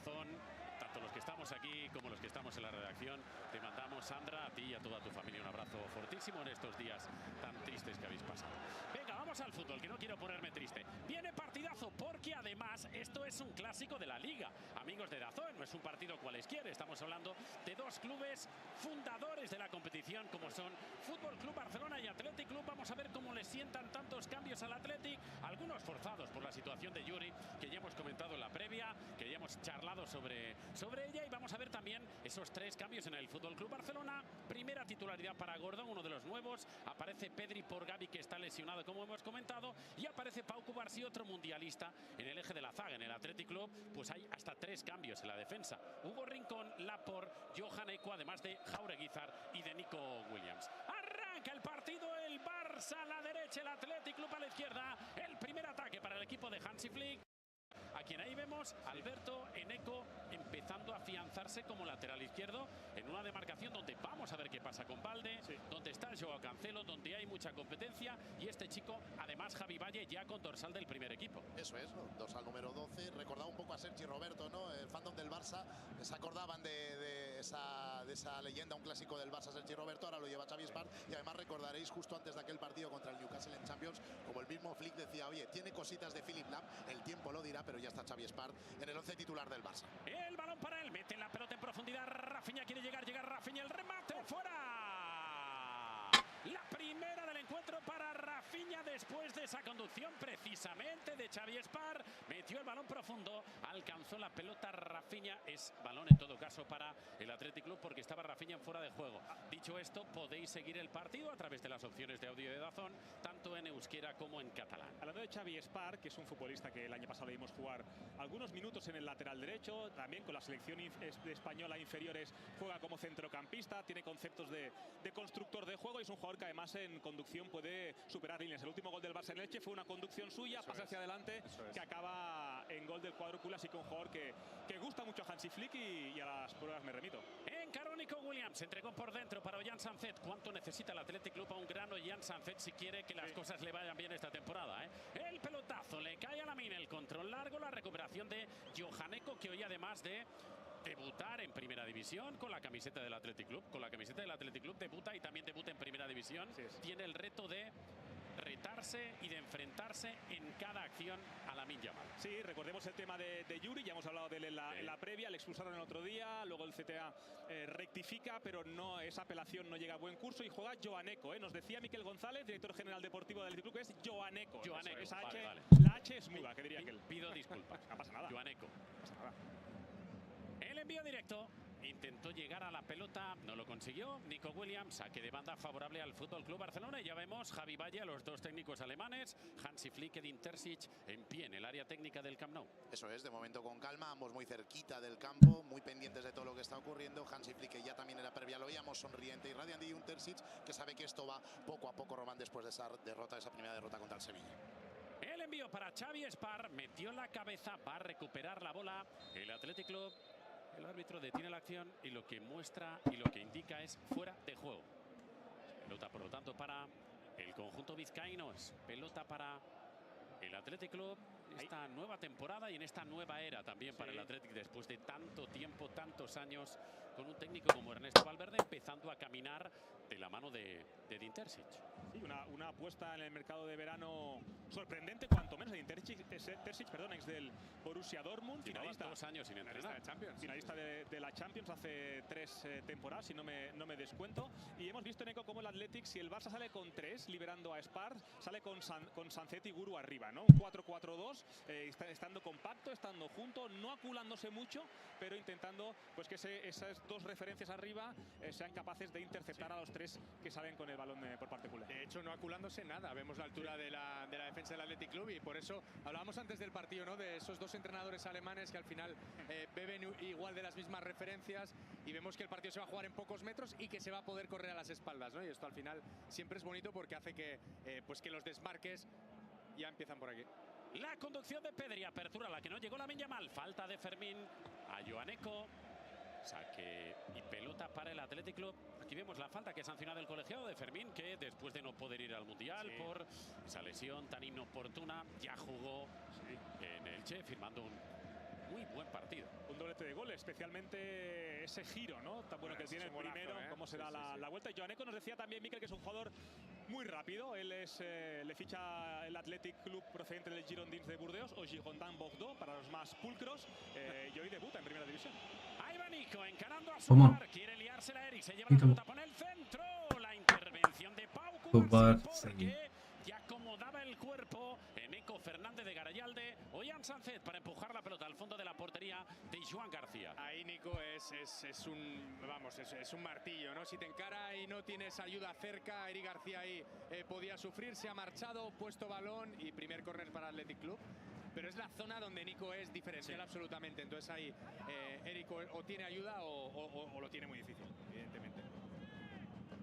Dazón, tanto los que estamos aquí como los que estamos en la redacción, te mandamos, Sandra, a ti y a toda tu familia un abrazo fortísimo en estos días tan tristes que habéis pasado. Venga, vamos al fútbol, que no quiero ponerme triste. Viene partidazo porque además esto es un clásico de la Liga. Amigos de Dazón, no es un partido cualesquiera, estamos hablando de dos clubes fundadores de la competición como son Fútbol Club Barcelona y Athletic Club. Vamos a ver cómo le sientan tantos cambios al Athletic, algunos forzados por la situación de Yuri, que ya hemos comentado en la previa, que ya hemos charlado sobre ella, y vamos a ver también esos tres cambios en el Fútbol Club Barcelona. Primera titularidad para Gordon, uno de los nuevos. Aparece Pedri por Gavi, que está lesionado, como hemos comentado, y aparece Pau Cubarsí, otro mundialista, en el eje de la zaga. En el Athletic Club pues hay hasta tres cambios en la defensa: Hugo Rincón, Laporte, Johan Eko, además de Jaureguizar y de Nico Williams. Arranca el partido, el Barça a la derecha, el Athletic Club a la izquierda. El primer ataque para el equipo de Hansi Flick, a quien ahí vemos Alberto Eneco empezando a afianzarse como lateral izquierdo en una demarcación donde vamos a ver qué pasa con Balde, donde está Joao Cancelo, donde hay mucha competencia, y este chico, además Javi Valle, ya con dorsal del primer equipo. Eso es, ¿no? Dorsal número 12, recordaba un poco a Sergi Roberto, ¿no? El fandom del Barça, se acordaban de esa leyenda, un clásico del Barça, Sergi Roberto, ahora lo lleva Xavi Espart, y además recordaréis justo antes de aquel partido contra el Newcastle en Champions, como el mismo Flick decía, oye, tiene cositas de Philip Lam, el tiempo lo dirá, pero ya está Xavi Espart en el 11 titular del Barça. El balón para él, mete la pelota en profundidad, Rafinha quiere llegar, llega Rafinha, el remate, fuera. La primera del encuentro para Rafinha después de esa conducción precisamente de Xavi Espart. Metió el balón profundo, alcanzó la pelota Rafinha. Es balón en todo caso para el Athletic Club porque estaba Rafinha en fuera de juego. Dicho esto, podéis seguir el partido a través de las opciones de audio de Dazón, tanto en euskera como en catalán. Hablando de Xavi Espart, que es un futbolista que el año pasado le vimos jugar algunos minutos en el lateral derecho, también con la selección española inferiores juega como centrocampista, tiene conceptos de constructor de juego y es un jugador que además en conducción puede superar líneas. El último gol del Barça en Elche fue una conducción suya, pasa hacia adelante, que acaba en gol del cuádruple, así que un jugador que gusta mucho a Hansi Flick y a las pruebas me remito. Encaró Nico Williams, entregó por dentro para Ollán Sanzet. ¿Cuánto necesita el Athletic Club a un gran Ollán Sanzet si quiere que las cosas le vayan bien esta temporada, El pelotazo le cae a Lamine, el control largo, la recuperación de Johan Eko, que hoy además de debutar en primera división con la camiseta del Athletic Club, debuta y también debuta en primera división. Tiene el reto de retarse y de enfrentarse en cada acción a Lamine Yamal. Sí, recordemos el tema de Yuri, ya hemos hablado de él en la previa, le expulsaron el otro día, luego el CTA rectifica, pero esa apelación no llega a buen curso y juega Johan Eko. Nos decía Miquel González, director general deportivo del club, que es Johan Eko. Esa H, la H es muda, que diría aquel. Pido disculpas. No pasa nada. Johan Eko. No pasa nada. El envío directo. Intentó llegar a la pelota, no lo consiguió. Nico Williams, saque de banda favorable al Fútbol Club Barcelona. Y ya vemos Javi Valle, a los dos técnicos alemanes, Hansi Flick y Terzic en pie en el área técnica del Camp Nou. Eso es, de momento con calma, ambos muy cerquita del campo, muy pendientes de todo lo que está ocurriendo. Hansi Flick, que ya también en la previa lo veíamos sonriente y radiante, y un Terzic que sabe que esto va poco a poco, Román, después de esa derrota, esa primera derrota contra el Sevilla. El envío para Xavi Espart, metió la cabeza, va a recuperar la bola el Athletic Club. El árbitro detiene la acción y lo que muestra y lo que indica es fuera de juego. Pelota, por lo tanto, para el conjunto vizcaíno. Es pelota para el Athletic Club. Esta nueva temporada y en esta nueva era también para el Athletic, después de tanto tiempo, tantos años, con un técnico como Ernesto Valverde empezando a caminar de la mano de Terzic. Sí, una apuesta en el mercado de verano sorprendente, cuanto menos. Terzic, ex del Borussia Dortmund, finalista 2 años sin entrenar. Finalista de la Champions hace 3 temporadas, si no me descuento. Y hemos visto, Neko, como el Athletic, si el Barça sale con 3, liberando a Espart, sale con Sanzet y Guru arriba, ¿no? Un 4-4-2, estando compacto, estando junto, no aculándose mucho, pero intentando pues que esas dos referencias arriba sean capaces de interceptar a los 3 que salen con el balón por parte culé. De hecho, no aculándose nada. Vemos la altura de la defensa del Athletic Club y por eso hablábamos antes del partido, ¿no? De esos dos entrenadores alemanes que al final beben igual de las mismas referencias, y vemos que el partido se va a jugar en pocos metros y que se va a poder correr a las espaldas, ¿no? Y esto al final siempre es bonito porque hace que los desmarques ya empiezan por aquí. La conducción de Pedri, apertura a la que no llegó Lamine Yamal, falta de Fermín a Johan Eko. Saque y pelota para el Athletic Club. Aquí vemos la falta que ha sancionado el colegiado de Fermín, que después de no poder ir al Mundial por esa lesión tan inoportuna, ya jugó en Elche, firmando muy buen partido. Un doblete de gol, especialmente ese giro, ¿no? Tan bueno que tiene el primero, cómo se da la vuelta. Y Joaneco nos decía también, Mikel, que es un jugador muy rápido. Él le ficha el Athletic Club procedente del Girondins de Burdeos o Girondins Bordeaux para los más pulcros. Y hoy debuta en primera división. Ahí va Nico, encarando a su mar. Quiere liársela a Eric. Se lleva la pelota, pone el centro. La intervención de Pau Cubarsí, porque ya acomodaba el cuerpo Eneco Fernández de Garayalde. Ollán Sánchez para empujar la pelota al fondo de la portería de Joan García. Ahí Nico es un martillo, ¿no? Si te encara y no tienes ayuda cerca, Eric García ahí podía sufrir, se ha marchado, puesto balón y primer córner para Athletic Club. Pero es la zona donde Nico es diferencial absolutamente. Entonces ahí Eric o tiene ayuda o lo tiene muy difícil, evidentemente.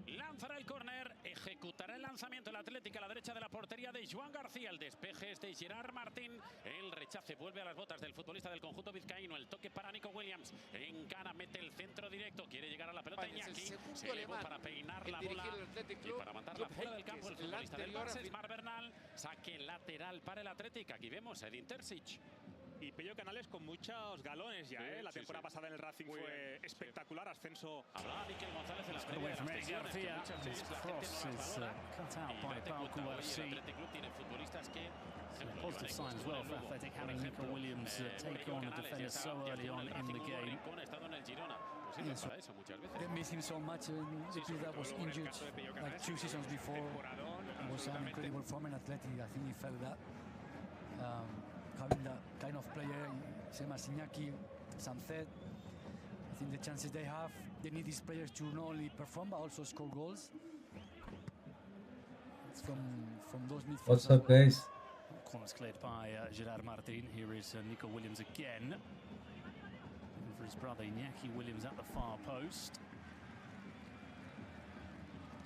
Lanzará el córner, ejecutará el lanzamiento el Atlético a la derecha de la portería de Joan García. El despeje es de Gerard Martín. El rechace vuelve a las botas del futbolista del conjunto vizcaíno. El toque para Nico Williams. Encara, mete el centro directo. Quiere llegar a la pelota Iñaki. Se elevó para peinar la bola y para mandarla fuera del campo. El futbolista del Barça es Mar Bernal. Saque lateral para el Atlético. Aquí vemos a Edin Terzic. Y Pello Canales con muchos galones ya, La temporada pasada en el Racing fue espectacular, ascenso. Hablaba Mikel González en la previa de las lesiones, que muchas veces la gente no las valora. Y date cuenta, hoy el Athletic Club tiene futbolistas que... Positive sign as well for Athletic, having Nico Williams take on a defender so early on in the game. Yes, they miss him so much. Because that was injured like 2 seasons before. It was an incredible form in Athletic. I think he felt that. Having that kind of player, same as Iñaki, Sancet, I think the chances they have, they need these players to not only perform but also score goals. It's from those midfielders. What's up, guys? Corner's cleared by Gerard Martin. Here is Nico Williams again. And for his brother Iñaki Williams at the far post.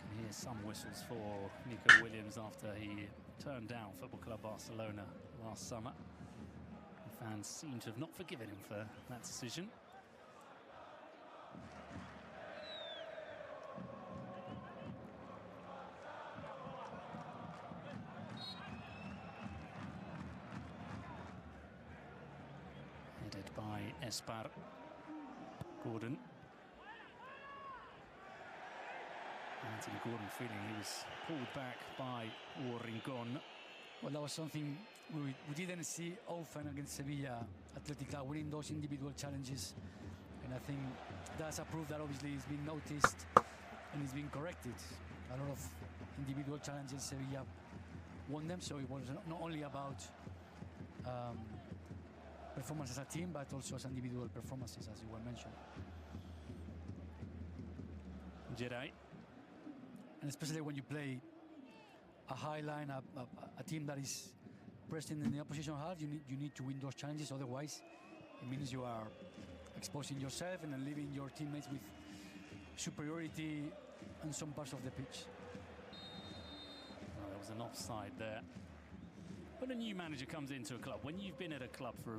And here's some whistles for Nico Williams after he turned down Football Club Barcelona last summer. The fans seem to have not forgiven him for that decision. Headed by Espar Gordon. Anthony Gordon feeling he was pulled back by Warringon. Well, that was something we didn't see often against Sevilla. Athletic are winning those individual challenges, and I think that's a proof that obviously it's been noticed and it's been corrected. A lot of individual challenges Sevilla won them, so it was not only about performance as a team, but also as individual performances, as you were mentioning. Jedi. And especially when you play a high line, a team that is pressing in the opposition half, you need to win those challenges. Otherwise, it means you are exposing yourself and then leaving your teammates with superiority on some parts of the pitch. Well, there was an offside there. When a new manager comes into a club, when you've been at a club for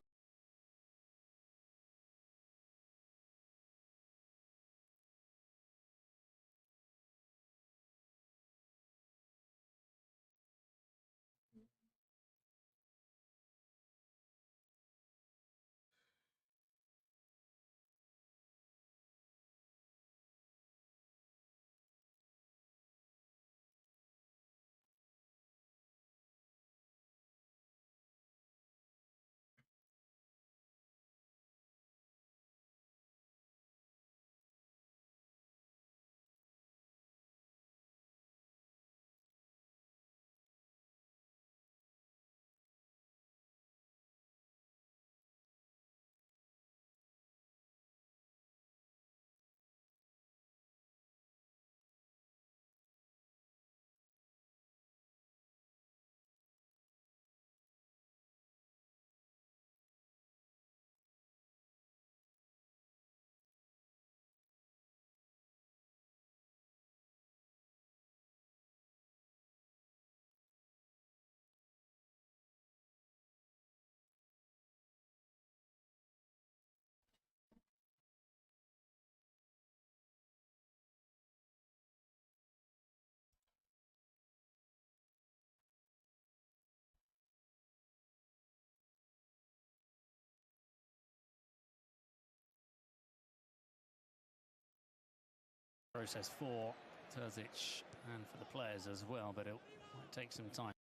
Process for Terzic and for the players as well, but it might take some time.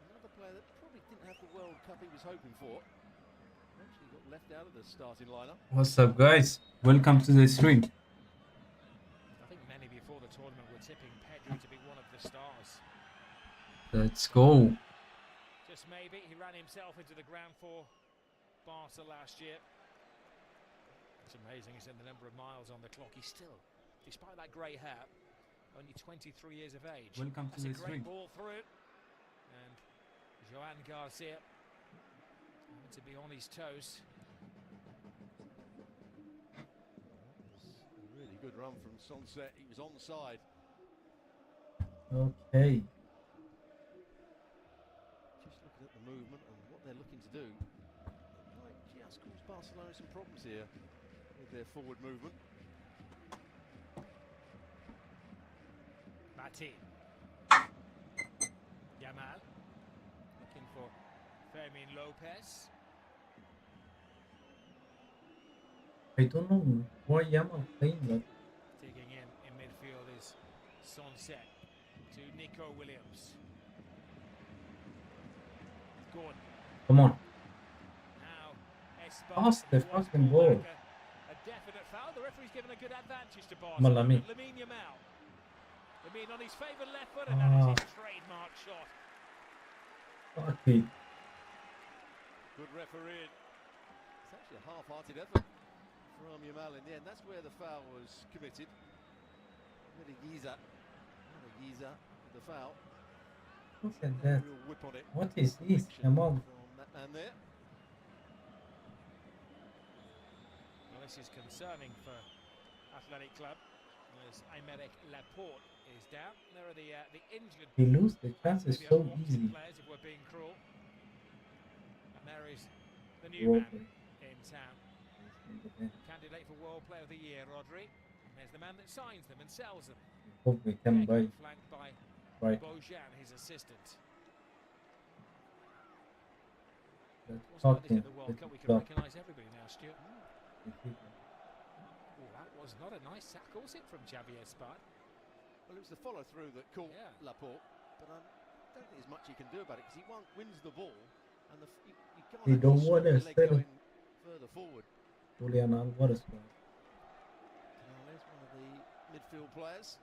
Another player that probably didn't have the World Cup he was hoping for. Actually got left out of the starting lineup. What's up, guys? Welcome to the stream. I think many before the tournament were tipping Pedri to be one of the stars. Let's go. Just maybe. He ran himself into the ground for Barça last year. It's amazing, he's in the number of miles on the clock. He's still, despite that grey hair, only 23 years of age. Welcome to the stream. Great ball through. And Joan Garcia having to be on his toes. A really good run from Sunset. He was onside. Okay. Just looking at the movement and what they're looking to do, it might just cause Barcelona some problems here with their forward movement. Martin. Yamal looking for Fermin Lopez. I don't know why Yamal playing that. Digging in midfield is Sunset to Nico Williams. Gordon. Come on. Now Esparza. Pass the fucking ball. A definite foul. The referee's given a good advantage to Barca. Lamine Yamal. Lamine on his favoured left foot, and that is his trademark shot. Fuck it. Good referee. It's actually a half-hearted effort from Yamal in the end. That's where the foul was committed. Giza with the foul. Look at that. Real whip on it. What is this? Yamal. From that man there. Well, this is concerning for Athletic Club as Aymeric Laporte is down. There are the injured. He lose the chances maybe so unwanted easy. players if we're being cruel. And there is the new man in town. Candidate for World Player of the Year, Rodri. And there's the man that signs them and sells them. Hope we can buy. Flanked by Right. Bojan, his assistant. Talking The World with Cup, we the can top. recognise everybody now, Stuart. Oh, that was not a nice tackle, was it, from Javier Spart? Well, it was the follow-through that caught Laporte, but I don't think there's much he can do about it because he wins the ball, and you can't. They don't want to sell it. Further forward. Julian Alvarez. Canales, one of the midfield players.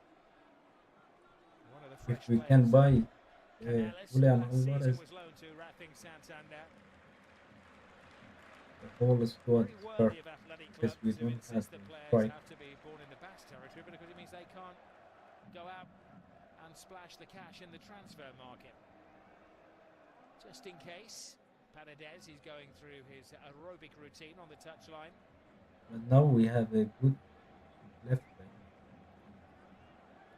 One of the If fresh we players. can buy Canales, Julian last season Alvarez, was loaned to Racing Santander. the whole squad Very is worthy perfect. of Athletic Because Club we to don't insist have that players right. have to be born in the Basque territory, because it means they can't go out and splash the cash in the transfer market. Just in case, Paredes is going through his aerobic routine on the touchline. But now we have a good left back.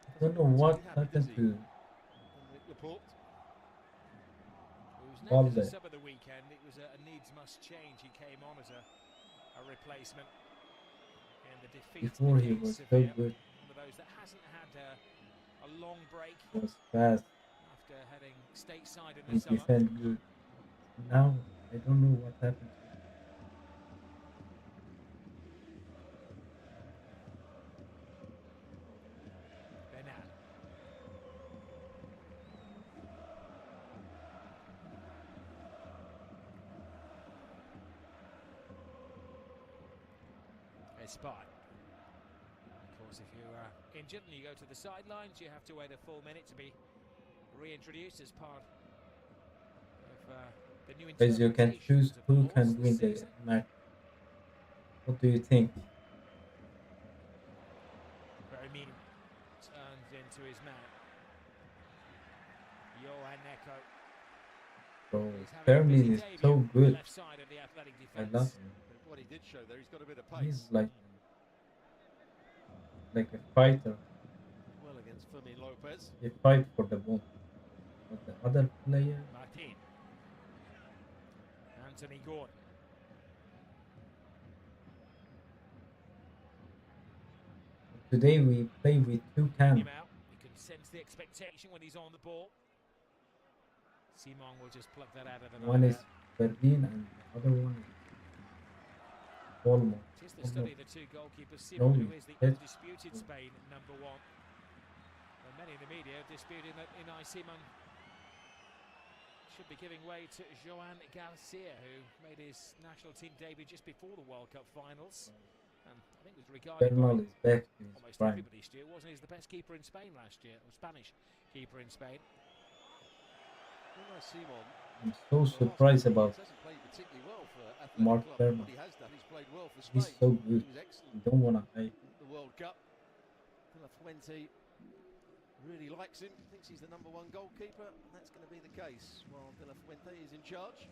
I don't know what happened to Laporte. Who's Balde. named as a sub of the weekend. It was a needs must change. He came on as a replacement in the defeat. before he against was so Sevilla. good. One of those that hasn't had a long break He was fast. after heading stateside in He the summer. defend good. Now I don't know what happened. Bernal. Espart. Of course, if you are injured and you go to the sidelines, you have to wait a full minute to be reintroduced as part of the new Guys, you can interpretations choose of who the can laws win this the season. match. What do you think? Fermin turns into his man. Johan Neko. Bro, He's having a Fermin busy is debut so on the good. left side of the Athletic I defence. love him. But what he did show there, he's got a bit of pace. He's like a fighter. Well against Fermin Lopez. He fight for the ball. But the other player, Martin. Anthony Gordon. today we play with two cams. Him out. You can sense the expectation when he's on the ball. Simon will just pluck that out of the One night. is Berlin and the other one is Almost. It is the study of the two goalkeepers, No, Simon, who is the that's- undisputed Spain number one. And many in the media disputing that Unai Simon should be giving way to Joan Garcia, who made his national team debut just before the World Cup finals. And I think was regarded Bernal by is back to his almost prime. everybody, Stu, wasn't he? He's the best keeper in Spain last year, or Spanish keeper in Spain. Unai Simon, I'm so surprised about hasn't played particularly well for Athletic Mark Club. Bernal. What he has done, he's played well for Spain. He's so He good. was excellent You don't want to hate. at the World Cup. De La Fuente really likes him, thinks he's the number one goalkeeper, and that's going to be the case while De La Fuente is in charge.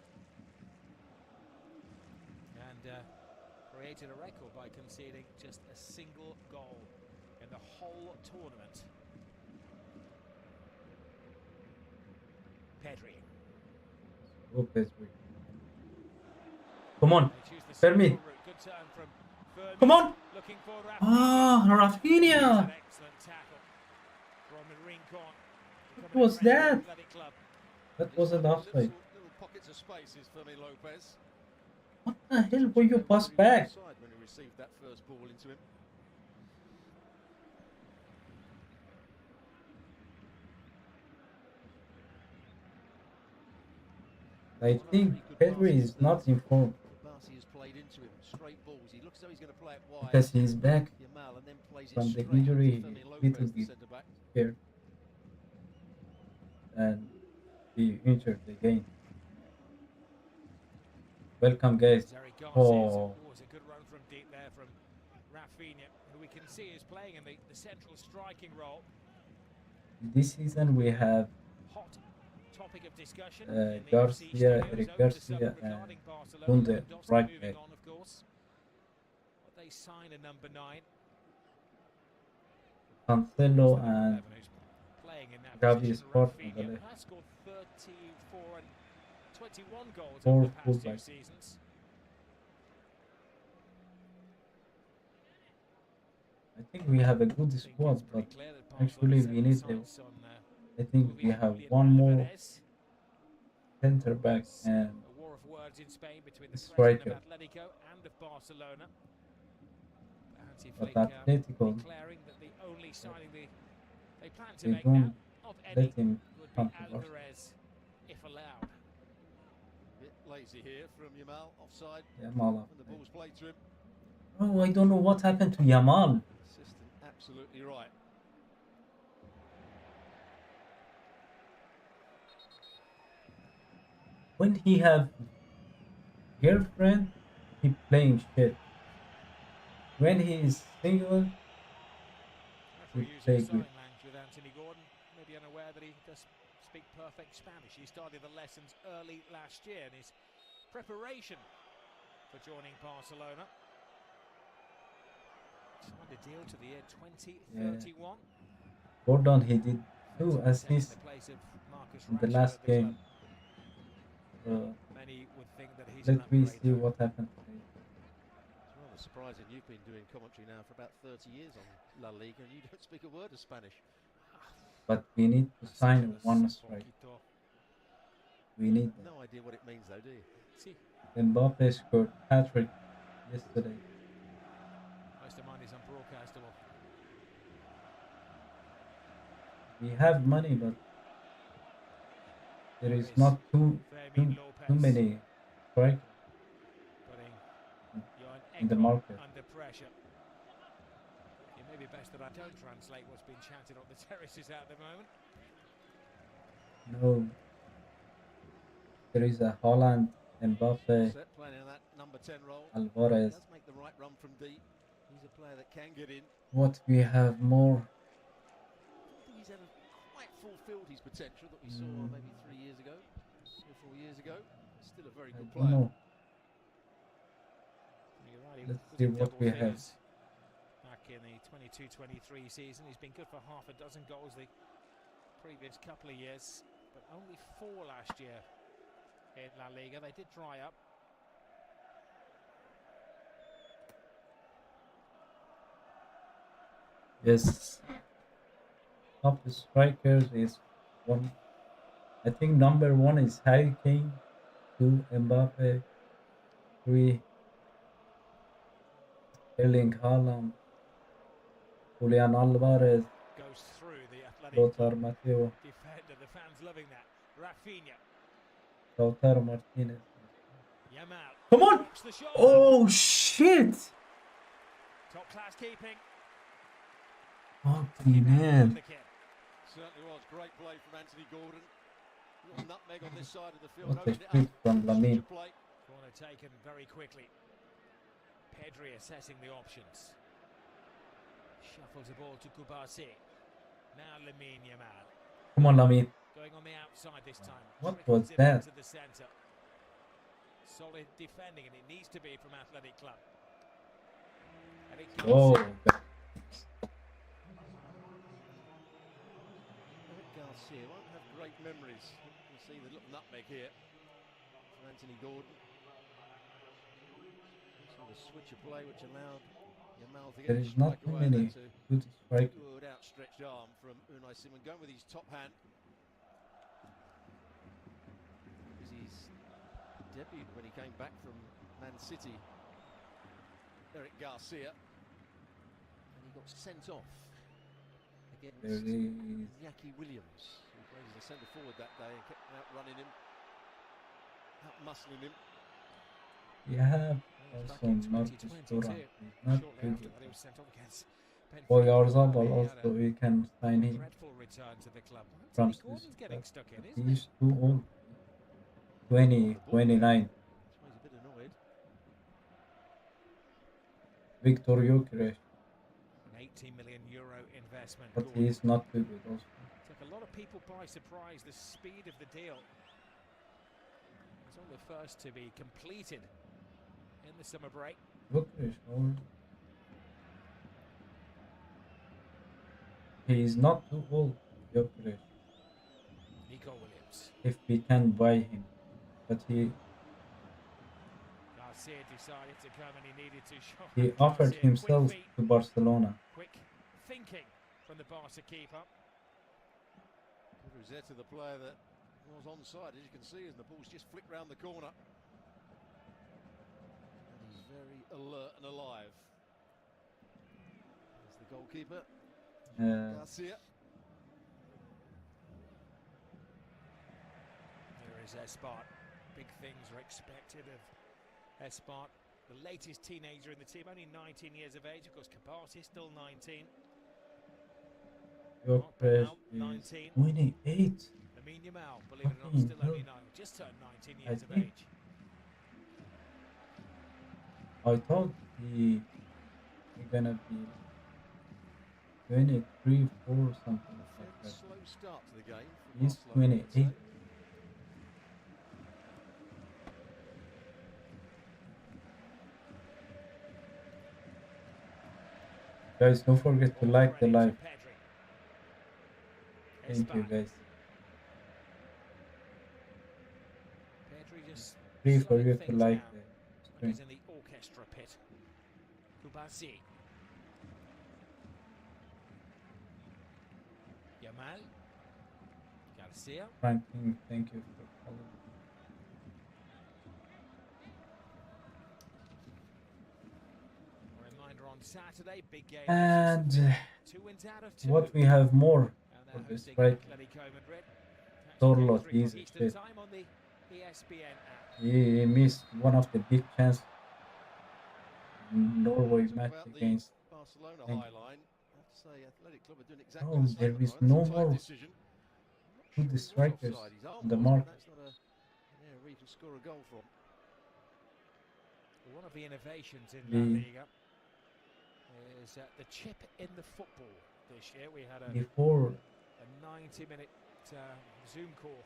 And created a record by conceding just a single goal in the whole tournament. Pedri. Lopez. Come on. They choose the Fermi. central route. Good turn from Fermi. Come on. Looking for Rafinha. Ah, Rafinha. An excellent tackle from Rincon. What was that? Athletic Club. That wasn't offside. Little pockets of space is Fermin Lopez. What the hell were you pass back? Offside when he received that first ball into him. I think Pedri is not in form Barça has played into him, straight balls. He looks as though he's going to play it wide. because he's back Yamal and then plays it from the straight injury. to Fermin Little Lopez, the bit centre back. scared, and he injured again. Welcome, guys. Zeri Garcia. Oh, It's a good run from deep there from Rafinha, who we can see is playing in the central striking role. this season we have Hot topic of discussion. in the Garcia, FC studios Eric over the Garcia, summer and regarding Barcelona. Kunde, Lewandowski right moving back. on, of course. But they sign a number 9. Cancelo Number and 11 who's playing in that Gavi position. Sport on the Rafinha left. has scored 34 and 21 goals Four over the past 2 fullbacks. seasons. I think we have a good I think squad, it's but pretty clear that actually Barcelona we need set a, their sights on, I think moving we on have Julian one more Alvarez. center back and A war of words in Spain between the striker. president of Atletico and of Barcelona. Hansi But Flick Atletico, declaring that the only signing they plan to they make now don't of let any him would be come to Barca. Alvarez, if allowed. Bit lazy here from Yamal, offside Yamal. when the ball's played to him. Oh, I don't know what happened to Yamal. Assistant absolutely right. When he have girlfriend, he playing shit. When he is single, Referee he using play sign good. language with Anthony Gordon, maybe unaware that he does speak perfect Spanish. He started the lessons early last year in his preparation for joining Barcelona. Signed a deal to the year 2031. Gordon, he did 2 Taking assists the place of Marcus in the Rashford last at the game. club. Many would think that he's Let an me upgrade, see though. what happened today. It's rather surprising you've been doing commentary now for about 30 years on La Liga and you don't speak a word of Spanish. But we need to sign one strike. Poquito. We need that. No idea what it means though, do you? Sí, Mbappe scored hat-trick yesterday. most of mine is unbroadcastable. We have money, but there is not too Fermin Lopez many strikers putting Johan in the Ekblom market. under pressure. It may be best that I don't translate what's been chanted on the terraces at the moment. No. There is a Holland, Mbappe, Set playing in that number 10 role. Alvarez. Does make the right run from deep. He's a player that can get in. What we have more? I don't think he's ever quite fulfilled his potential that we saw maybe 3 years ago, 3 or 4 years ago. Still a very I good don't player. know. You're right, he Let's was see in what double we have. figures back in the 22-23 season. He's been good for half a dozen goals the previous couple of years, but only 4 last year in La Liga. They did dry up. Yes. Top strikers is one. I think number 1 is Harry Kane, 2 Mbappe, 3 Erling Haaland, Julian Alvarez, Goes through the athletic Lothar Mateo, defender. The fans loving that. Rafinha. Lautaro Martinez. Yamal. Come on! Drops the shot. Oh shit! Top class keeping. Fucking hell. Certainly was great play from Anthony Gordon. Little nutmeg on this side of the field. What a Opened it shit up. from Lamine. Corner taken very quickly. Pedri assessing the options. Shuffles the ball to Kubasi. Now Lamine Yamal. Come on, Lamine. Going on the outside this time. What Trickles was it that? into the centre. Solid defending, and it needs to be from Athletic Club. And it goes Oh, in. Garcia won't have great memories. You see the little nutmeg here from Anthony Gordon. Sort of switch of play which allowed Yamal to get there the is not strike too away. many That's a good strikers. good outstretched arm from Unai Simon, going with his top hand. It was his debut when he came back from Man City. Eric Garcia, and he got sent off against Iñaki Williams, who played as a centre forward that day and kept outrunning him, out muscling him. Yeah, Back also in not 2022, Stura. He's not shortly good. after that, he was sent off against Benfica. Oyarzabal He had also, we can sign a him dreadful return to the club. from Anthony Gordon's getting stuck in, isn't he's too old. 20, 29. So he's a bit annoyed. Victor Gyökeres, An 80 million euro investment. but Gordon. he's not too good also. Took a lot of people by surprise, the speed of the deal. It's all the first to be completed in the summer break. Gyökeres, he's not too old, Gyökeres, Nico Williams. if we can buy him. But he Garcia decided to come and he needed to show. he offered Garcia, himself quick feet, to Barcelona. quick thinking from the Barca keeper. It was there to the player that was onside, as you can see, as the ball's just flicked round the corner. And he's very alert and alive. There's the goalkeeper, Garcia. Here is Espart. Big things are expected of Espart, the latest teenager in the team, only 19 years of age. Of course, Kabasi still 19. Gyökeres is 19. 28. Lamine Yamal, believe it or not, Fucking still only hell. just turned 19 years of think- age. I thought he gonna be 23, 4, something like Fairly that. slow start to the game. for He's Barcelona, I'd 28. say. Guys, don't forget to like the live. Pedri. Thank you, Espart. guys. Pedri just Please slowing forget to things like down. the Like stream. he's in the orchestra pit. Kubasi. Yamal. Garcia. Franklin, thank you for following. A reminder on Saturday, big game. And 2 wins out of 2. what we have more And for they're this hosting break. Atletico Madrid. Torlo, Catch the games easy Eastern shit. time on the ESPN app. He missed one of the big chances. Norway Talk match about the against. Barcelona Thank high line. I have to say, Athletic Club are doing exactly Oh, the same. there at the is moment. no It's a tight more decision. I'm not to sure the he was strikers offside. His arm on the was, mark. but that's not an area where you can score a goal from. One of the innovations in The- La Liga is the chip in the football this year. We had a Before 90-minute Zoom call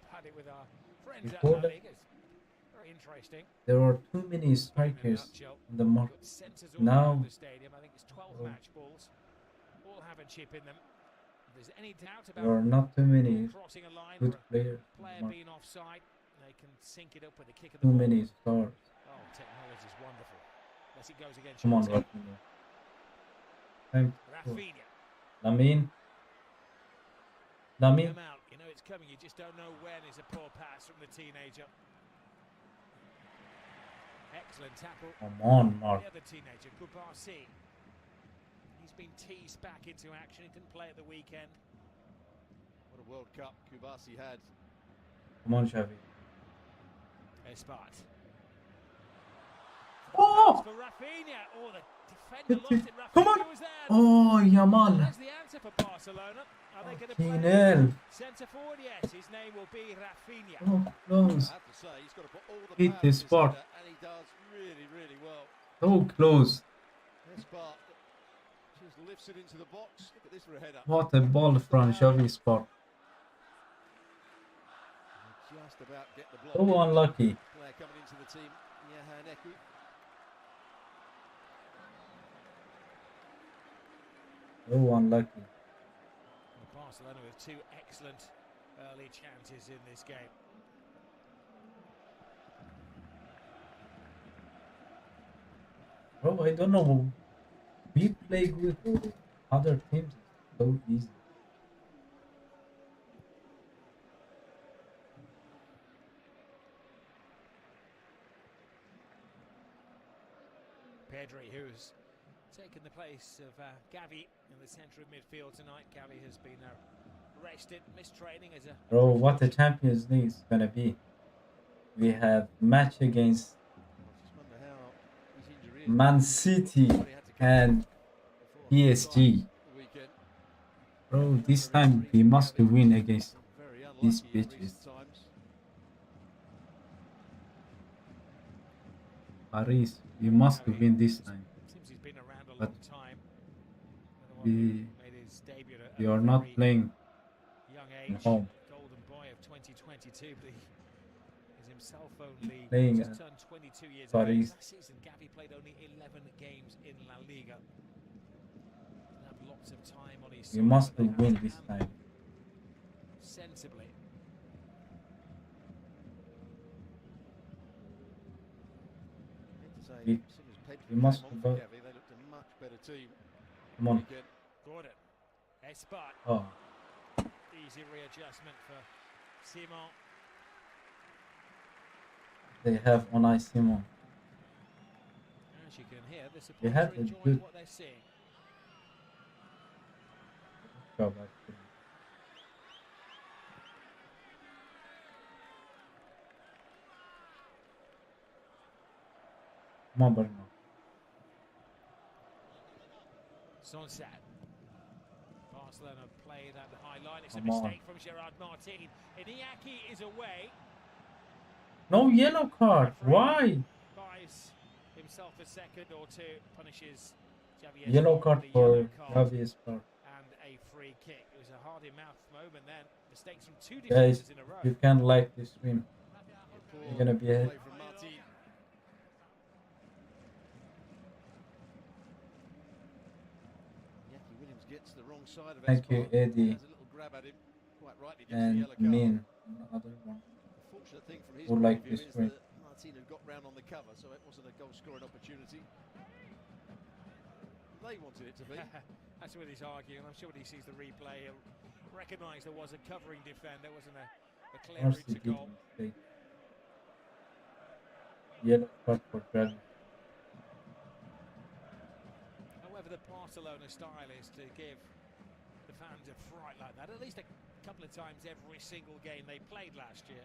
about it with our friends at Before La that- Liga. It's very interesting. there were too many In a strikers nutshell, on the mark. got sensors all Now- around the stadium. I think it's 12 Oh. match balls. All have a chip in them. If there's any doubt There are about not too many crossing a line good or a players on player the mark. being offside, they can sync it up with a kick of the Too ball. many stars. Oh, technology is wonderful. Unless it goes against Come your on, team. Rafinha. Thank you. Rafinha. Lamine. Lamine. Yamal, you know it's coming, you just don't know when. It's a poor pass from the teenager. Excellent tackle. Come on, Mark. The other teenager, Kubasi. He's been teased back into action. He didn't play at the weekend. What a World Cup Kubasi had. Come on, Xavi. Espat. Oh! For Rafinha. Oh, the defender lost it. Rafinha Come on. was there. Oh, Yamal. That's the answer for Barcelona. Are they going to play Fucking centre forward? Yes, his name will be Rafinha. Oh, close. I have to say, he's got to put all the Hit power the in his spot. header, and he does really, really well. So close. This part just lifts it into the box. Look at this for a header. What a ball from Xavi's spot. Just about get the block. So unlucky. Player coming into the team, Yahaneku. So unlucky. Barcelona with two excellent early chances in this game. Bro, I don't know. We play with other teams so easy. Pedri, who's taken the place of Gavi in the centre of midfield tonight. Gavi has been rested, missed training as a... Bro, what the Champions League is gonna be. We have match against Man City and PSG. Bro, this time we must win against these bitches. Paris, we must win this time. Seems he's been around a But long time. we are not playing young at home. Golden boy of 2022, but he is himself only Playing just at turned 22 years Paris. of age. Last season, Gavi played only 11 games in La Liga. He'll have lots of time on his We side, must but they have win to this handle time. sensibly. We must go. They looked a much better team. Come on. Gordon. Espat. Oh, Easy readjustment for Simon. they have Unai Simon. As you can hear, the They supporters have are a enjoying good what they're seeing. job actually. Come on, Bruno. Sonset. Barcelona played at the high line. It's Come a on. mistake from Gerard Martin. Iñaki is away. No yellow card. Why? Buys himself a second or two. Punishes Javier. Yellow card with a for yellow card Javi's part. and a free kick. It was a hard in mouth moment then. Mistakes from two Guys, defenders in a row. you can't like this stream. You're gonna be ahead. Play from Martin. Iñaki Williams gets the wrong side of Thank you, Espat. Eddie. Has a little grab at him. Quite rightly gets the And yellow card. Min, another one. The fortunate thing from his Who point like of view this is stream. that Martin had got round on the cover, so it wasn't a goal-scoring opportunity. They wanted it to be. That's what he's arguing. I'm sure when he sees the replay, he'll recognise there was a covering defender, wasn't a clear Mercy into did goal. mistake. Yellow card for Javi. However, the Barcelona style is to give the fans a fright like that, at least a couple of times every single game they played last year.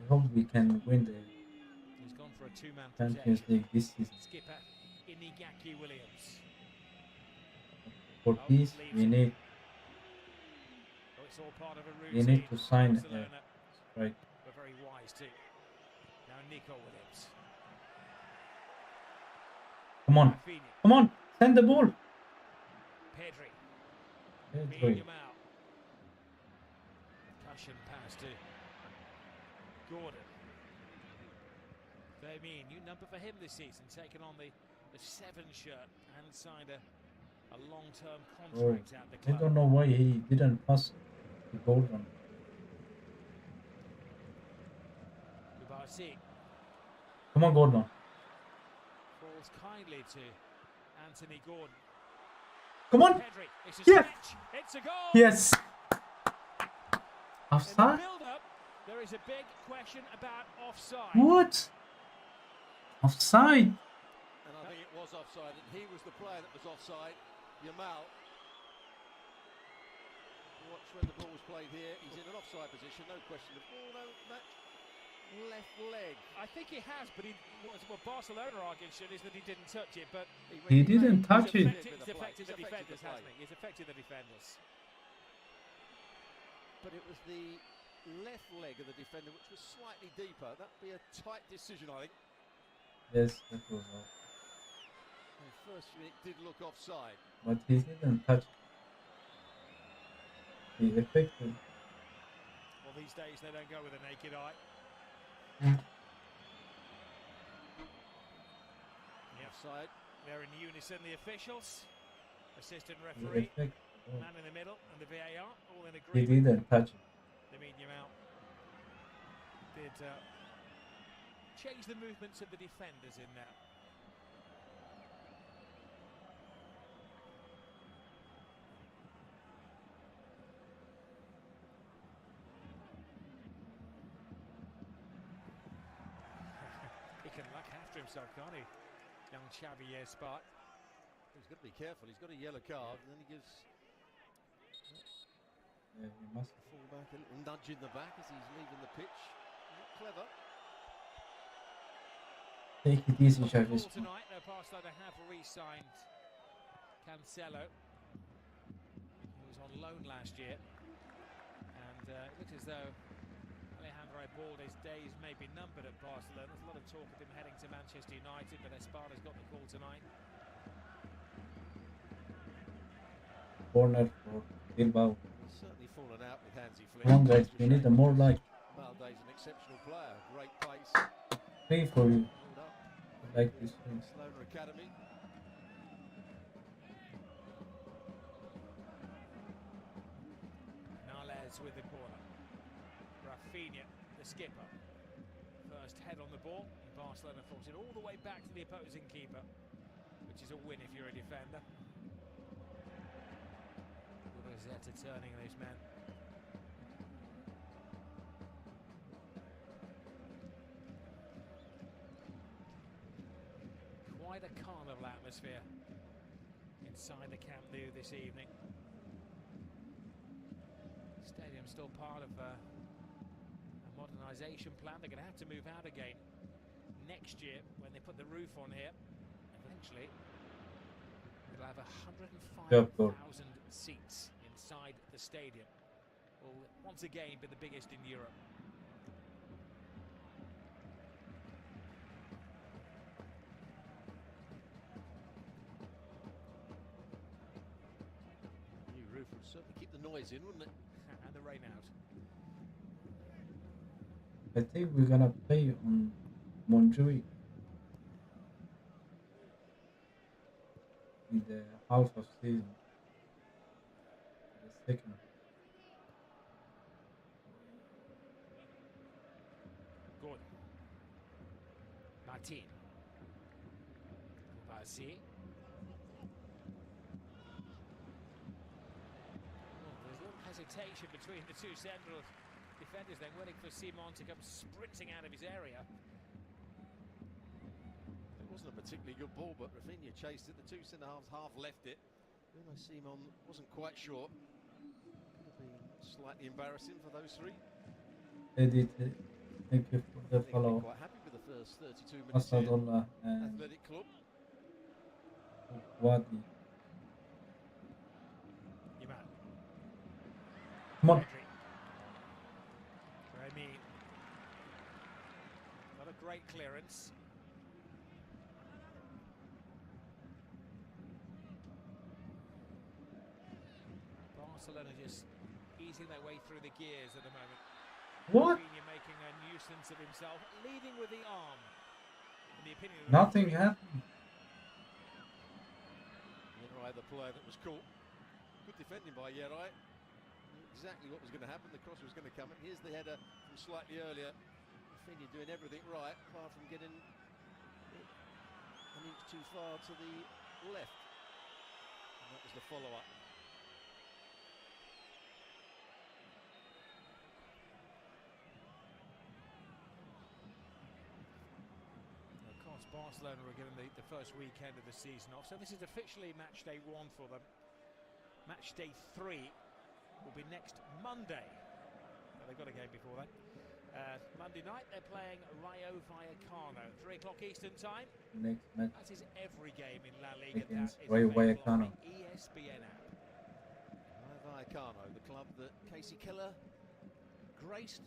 I hope we can win the He's gone for a two-man Champions protection. League this season. Skipper Iñaki Williams. For this, we need Oh, it's all part of a we routine. need to sign a Barcelona strike. were very wise too. Now Nico Williams. Come on, Rafinha. come on, send the ball. Pedri. Pedri. Bilbao. Cushion pass to Gordon. Vermeer, new number for him this season, taken on the 7 shirt and signed a long-term Oh, contract at the I club. don't know why he didn't pass to Gordon. Kubasi Come on, Gordon. falls kindly to Anthony Gordon. Come on. Pedri, it's a Yes. stretch, it's a goal. Yes. Offside? build-up, there is a big question about offside. What? Offside? And I think it was offside, and he was the player that was offside. Yamal. Watch when the ball was played here. He's in an offside position, no question of ball. No, that left leg. I think he has, but what Barcelona argument is that he didn't touch it, but He didn't touch it. he's affected the defenders, hasn't he? He's affected the defenders. But it was the left leg of the defender, which was slightly deeper. That'd be a tight decision, I think. Yes, that was off. The first it did look offside. But he didn't touch it. He affected. Well, these days they don't go with a naked eye. Offside. They're in unison, the officials, assistant He referee, affected. man in the middle, and the VAR, all in He agreement. didn't touch it. The medium out did change the movements of the defenders in there. He can look after himself, can't he? Young Xavier Spark. He's got to be careful. He's got a yellow card, and then he gives Yeah, he must. the fullback a little nudge in the back as he's leaving the pitch. Not clever. Take it easy, Ball Jarvis. tonight, though Barcelona have re-signed Cancelo. He was on loan last year, and it looks as though Alejandro Balde's days may be numbered at Barcelona. There's a lot of talk of him heading to Manchester United, but Esparta's got the call tonight. Corner for Bilbao. He's certainly fallen out with Hansi Flick. Come on, guys, we need a more like Balde's an exceptional player. Great pace. play for you. Pulled up. Like this one. Barcelona Academy. Nales with the corner. Rafinha, the skipper. First head on the ball. Barcelona forced it all the way back to the opposing keeper, which is a win if you're a defender. Rosetta turning those men. Quite a carnival atmosphere inside the Camp Nou this evening. Stadium's still part of a modernisation plan. They're going to have to move out again next year when they put the roof on here. Eventually, it'll have 105,000 seats inside the stadium. Will once again be the biggest in Europe. New roof would certainly keep the noise in, wouldn't it? And the rain out. I think we're gonna play on Montjuic in the half of season. The second. Good. Martin. Kubasi. There's a little hesitation between the two central defenders, then waiting for Simon to come sprinting out of his area. It wasn't a particularly good ball, but Rafinha chased it. The two centre-halves half left it. Bruno Simon wasn't quite sure. Could have been slightly embarrassing for those three. Edit. Thank you for the I think follow. I'll be quite happy with the first 32 minutes here. Asadullah and Athletic Club. Wadi. Yamal. Come on. Remy. Not a great clearance. Barcelona just easing their way through the gears at the moment. What? Rafinha making a nuisance of himself, leading with the arm. In the opinion of Nothing happened. Yerai, the player that was caught. Good defending by Yerai. Knew exactly what was going to happen. The cross was going to come in. Here's the header from slightly earlier. Rafinha doing everything right, apart from getting an inch too far to the left. And that was the follow-up. Barcelona are getting the first weekend of the season off, so this is officially match day 1 for them. Match day 3 will be next Monday. Well, they've got a game before that. Monday night they're playing Rayo Vallecano, 3 o'clock Eastern time. Next match. That is every game in La Liga. Against That is Rayo available on Vallecano. the ESPN app. Rayo Vallecano, the club that Casey Keller graced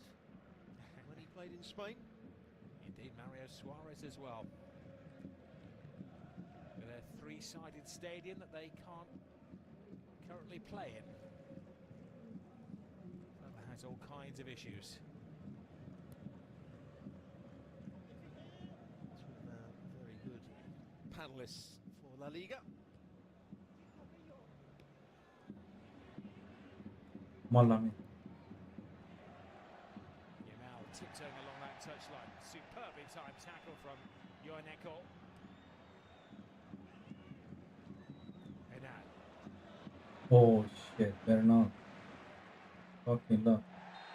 when he played in Spain. Indeed, Mario Suarez as well. With a 3-sided stadium that they can't currently play in. That has all kinds of issues. Very good panellists for La Liga. Malami. Yamal tiptoeing along that touchline. Superbly timed tackle from Yoaneko. Enad. Oh shit, better not. Fucking luck.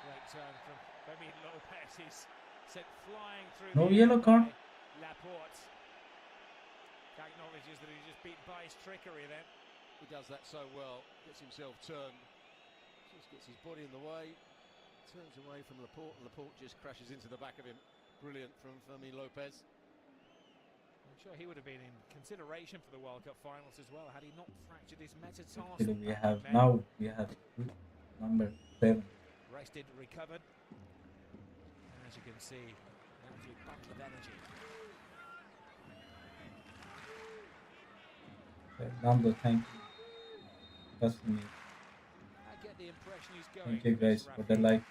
Great turn from Fermin Lopez. He's sent flying through. No the yellow air card. by Laporte. Acknowledges that he just beat by his trickery then. He does that so well, gets himself turned, just gets his body in the way, turns away from Laporte, and Laporte just crashes into the back of him. Brilliant from Fermin Lopez. I'm sure he would have been in consideration for the World Cup finals as well had he not fractured his metatarsal. Actually, we have number 7. Rested, recovered. And as you can see, an absolute bundle of energy. Fernando, thank you. Trust me. I get the impression he's going. Thank you guys for the like.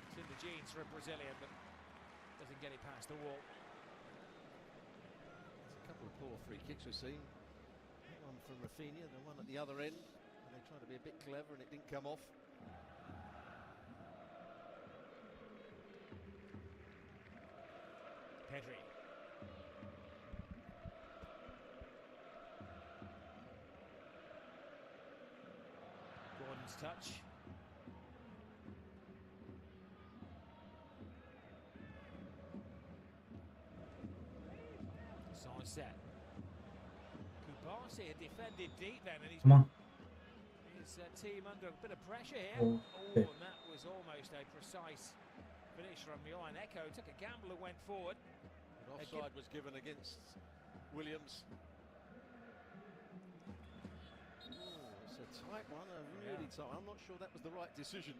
It's in the genes for a Brazilian, but doesn't get it past the wall. There's a couple of poor free kicks we've seen. One from Rafinha, the one at the other end. And they tried to be a bit clever and it didn't come off. Pedri. Gordon's touch. Sunset. Kubasi defended deep then, and he's Come on. his team under a bit of pressure here. Oh, and that was almost a precise finish from Yoaneko. Took a gamble and went forward. An offside was given against Williams. It's a tight one, really tight. I'm not sure that was the right decision.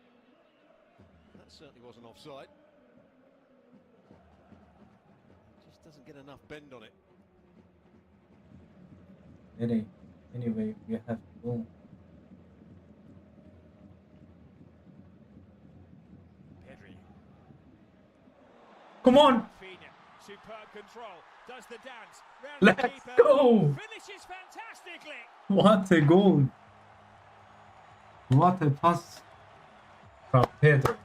That certainly wasn't offside. Just doesn't get enough bend on it. Anyway, we have to go. Pedri. Come on! Rafinha, superb control, does the dance. Round Let's the keeper, go! finishes fantastically. What a goal! What a pass from Pedro.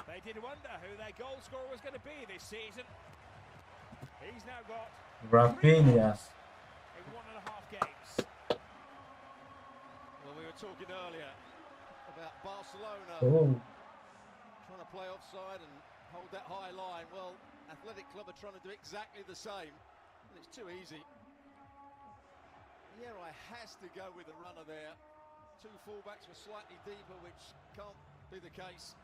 They did wonder who their goal scorer was going to be this season. He's now got Rafinha. 3 goals in 1.5 games. Well, we were talking earlier about Barcelona trying to play offside and hold that high line. Well, Athletic Club are trying to do exactly the same, and it's too easy. Yerai has to go with the runner there. 2 fullbacks were slightly deeper, which can't be the case.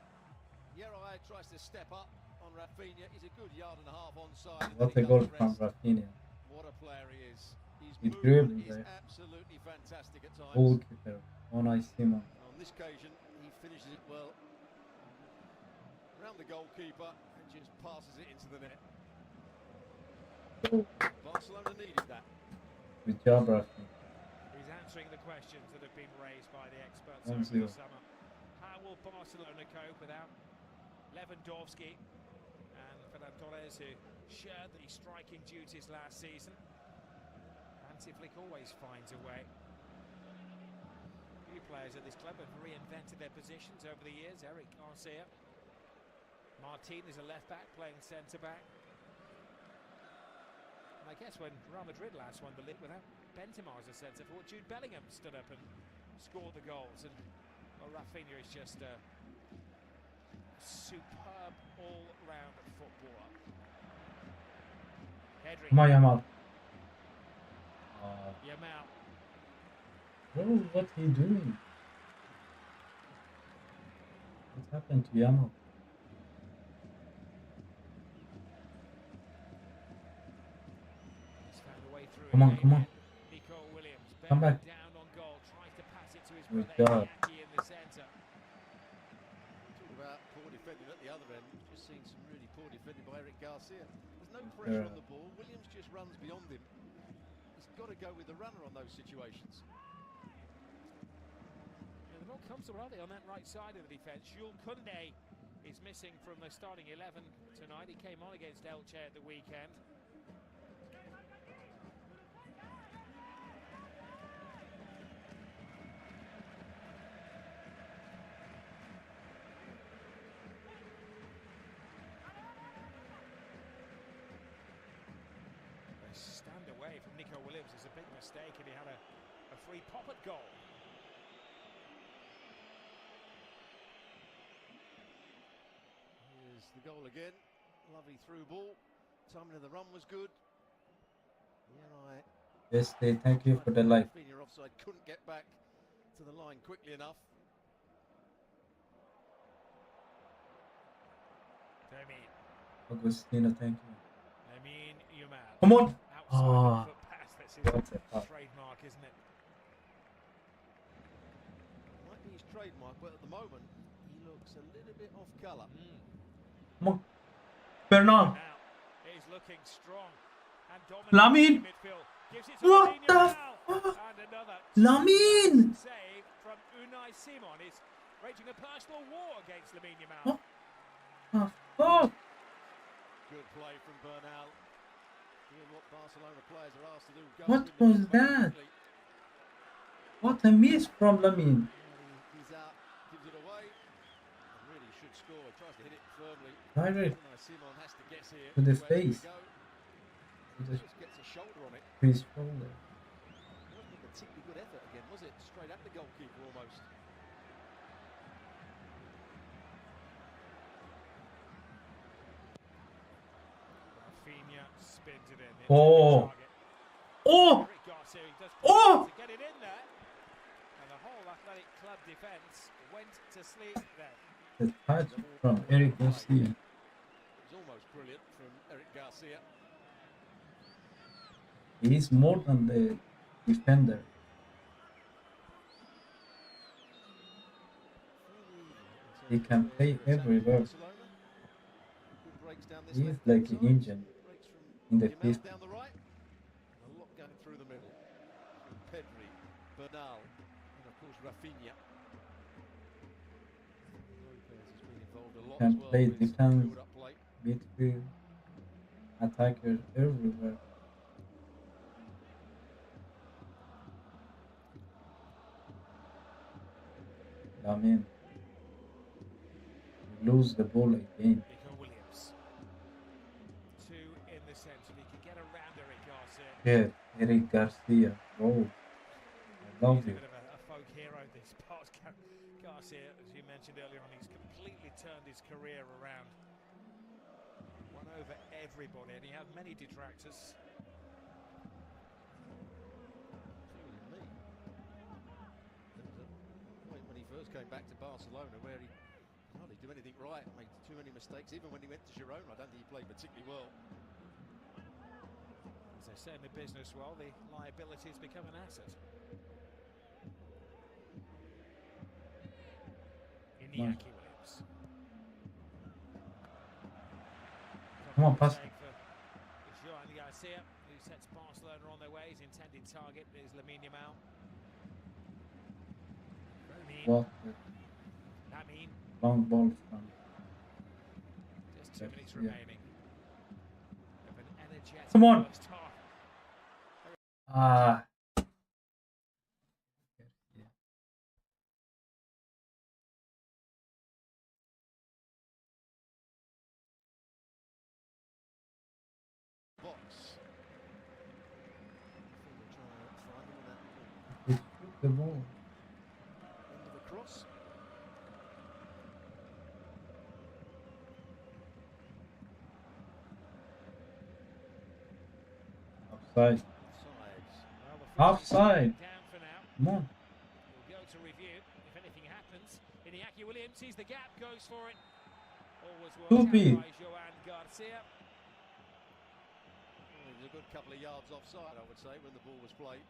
Yerai tries to step up on Rafinha. He's a good 1.5 yards onside. What a goal from Rafinha. What a player he is. His He's movement dribbling is there. absolutely fantastic at times. Goalkeeper. Oh, nice Simon. On this occasion, he finishes it well around the goalkeeper and just passes it into the net. Barcelona needed that. Good job, Rafinha. He's answering the questions that have been raised by the experts 1-0. over the summer. How will Barcelona cope without Lewandowski and Ferran Torres, who shared the striking duties last season? Hansi Flick always finds a way. Few players at this club have reinvented their positions over the years. Eric Garcia. Martin is a left-back playing centre-back. And I guess when Real Madrid last won the league without Benzema as a centre-forward, Jude Bellingham stood up and scored the goals. And well, Rafinha is just a superb all-round footballer. Come on, Yamal. Yamal. Bro, what's he doing? What happened to Yamal? He's found a way through. Come on, come on. Nico Williams. Come back. Down on goal. Tries to pass it to his Good brother job. Iñaki in the centre. Talk about poor defending at the other end. Just seen some really poor defending by Eric Garcia. There's no pressure on the ball. Williams just runs beyond him. He's got to go with the runner on those situations. Yeah, they're not comfortable, are they, on that right side of the defence? Jules Koundé is missing from the starting 11 tonight. He came on against Elche at the weekend. Stand away from Nico Williams is a big mistake, and he had a free pop at goal. Here's the goal again. Lovely through ball. Timing of the run was good. Yes, thank you for the like. Rafinha offside, couldn't get back to the line quickly enough. Agustino, thank you. Come on! Oh, pass. That's his trademark, isn't it? Might be his trademark, but at the moment he looks a little bit off colour. Come on. Bernal. He's looking strong and Lamine. What the fuck? Lamine. Save from Unai Simon is raging a personal war against Lamine Yamal. What the fuck? Good play from Bernal. Doing what Barcelona players are asked to do. What was that? What a miss from Lamine. He's out, gives it away. And really should score. Tries to hit it firmly. Direct Simon has to guess here. to the face. Just gets a shoulder on it. His shoulder. It wasn't a particularly good effort again, was it? Straight at the goalkeeper almost. Rafinha spins it in. Oh! Oh! Oh! To get it in there. And the whole Athletic Club defence went to sleep there. The touch from Eric Garcia. It was almost brilliant from Eric Garcia. He's more than the defender. He can play everywhere. He's like an engine in the field. Down the right. A lot going through the middle. Pedri, Bernal, and of course Rafinha. Lopez has been involved a lot Can as well play with defense, build-up play. midfield, attackers everywhere. I mean, lose the ball again. Nico Williams. Two in the centre. He can get around Eric Garcia. Yeah, Eric Garcia. Oh, I love He's a you. bit of a folk hero, this part. Garcia, as you mentioned earlier on, he's completely turned his career around. Won over everybody, and he had many detractors. When he first came back to Barcelona, where he hardly do anything right, made too many mistakes. Even when he went to Girona, I don't think he played particularly well. As they say in the business world, the liabilities become an asset. Iñaki Williams. Come on, pass. Joan Garcia, who sets Barcelona on their way. His intended target is Lamine Yamal. What? Lamine. Long ball from. Just 2 minutes remaining. Of an energetic Come on. first half. Ah. Box. He shoot the ball. Under the cross. Offside. Well, the Offside. down for now. Come on. We'll go to review if anything happens. Iñaki Williams sees the gap, goes for it. Always works out Stupid. by Joan Garcia. Well, he was a good couple of yards offside, I would say, when the ball was played.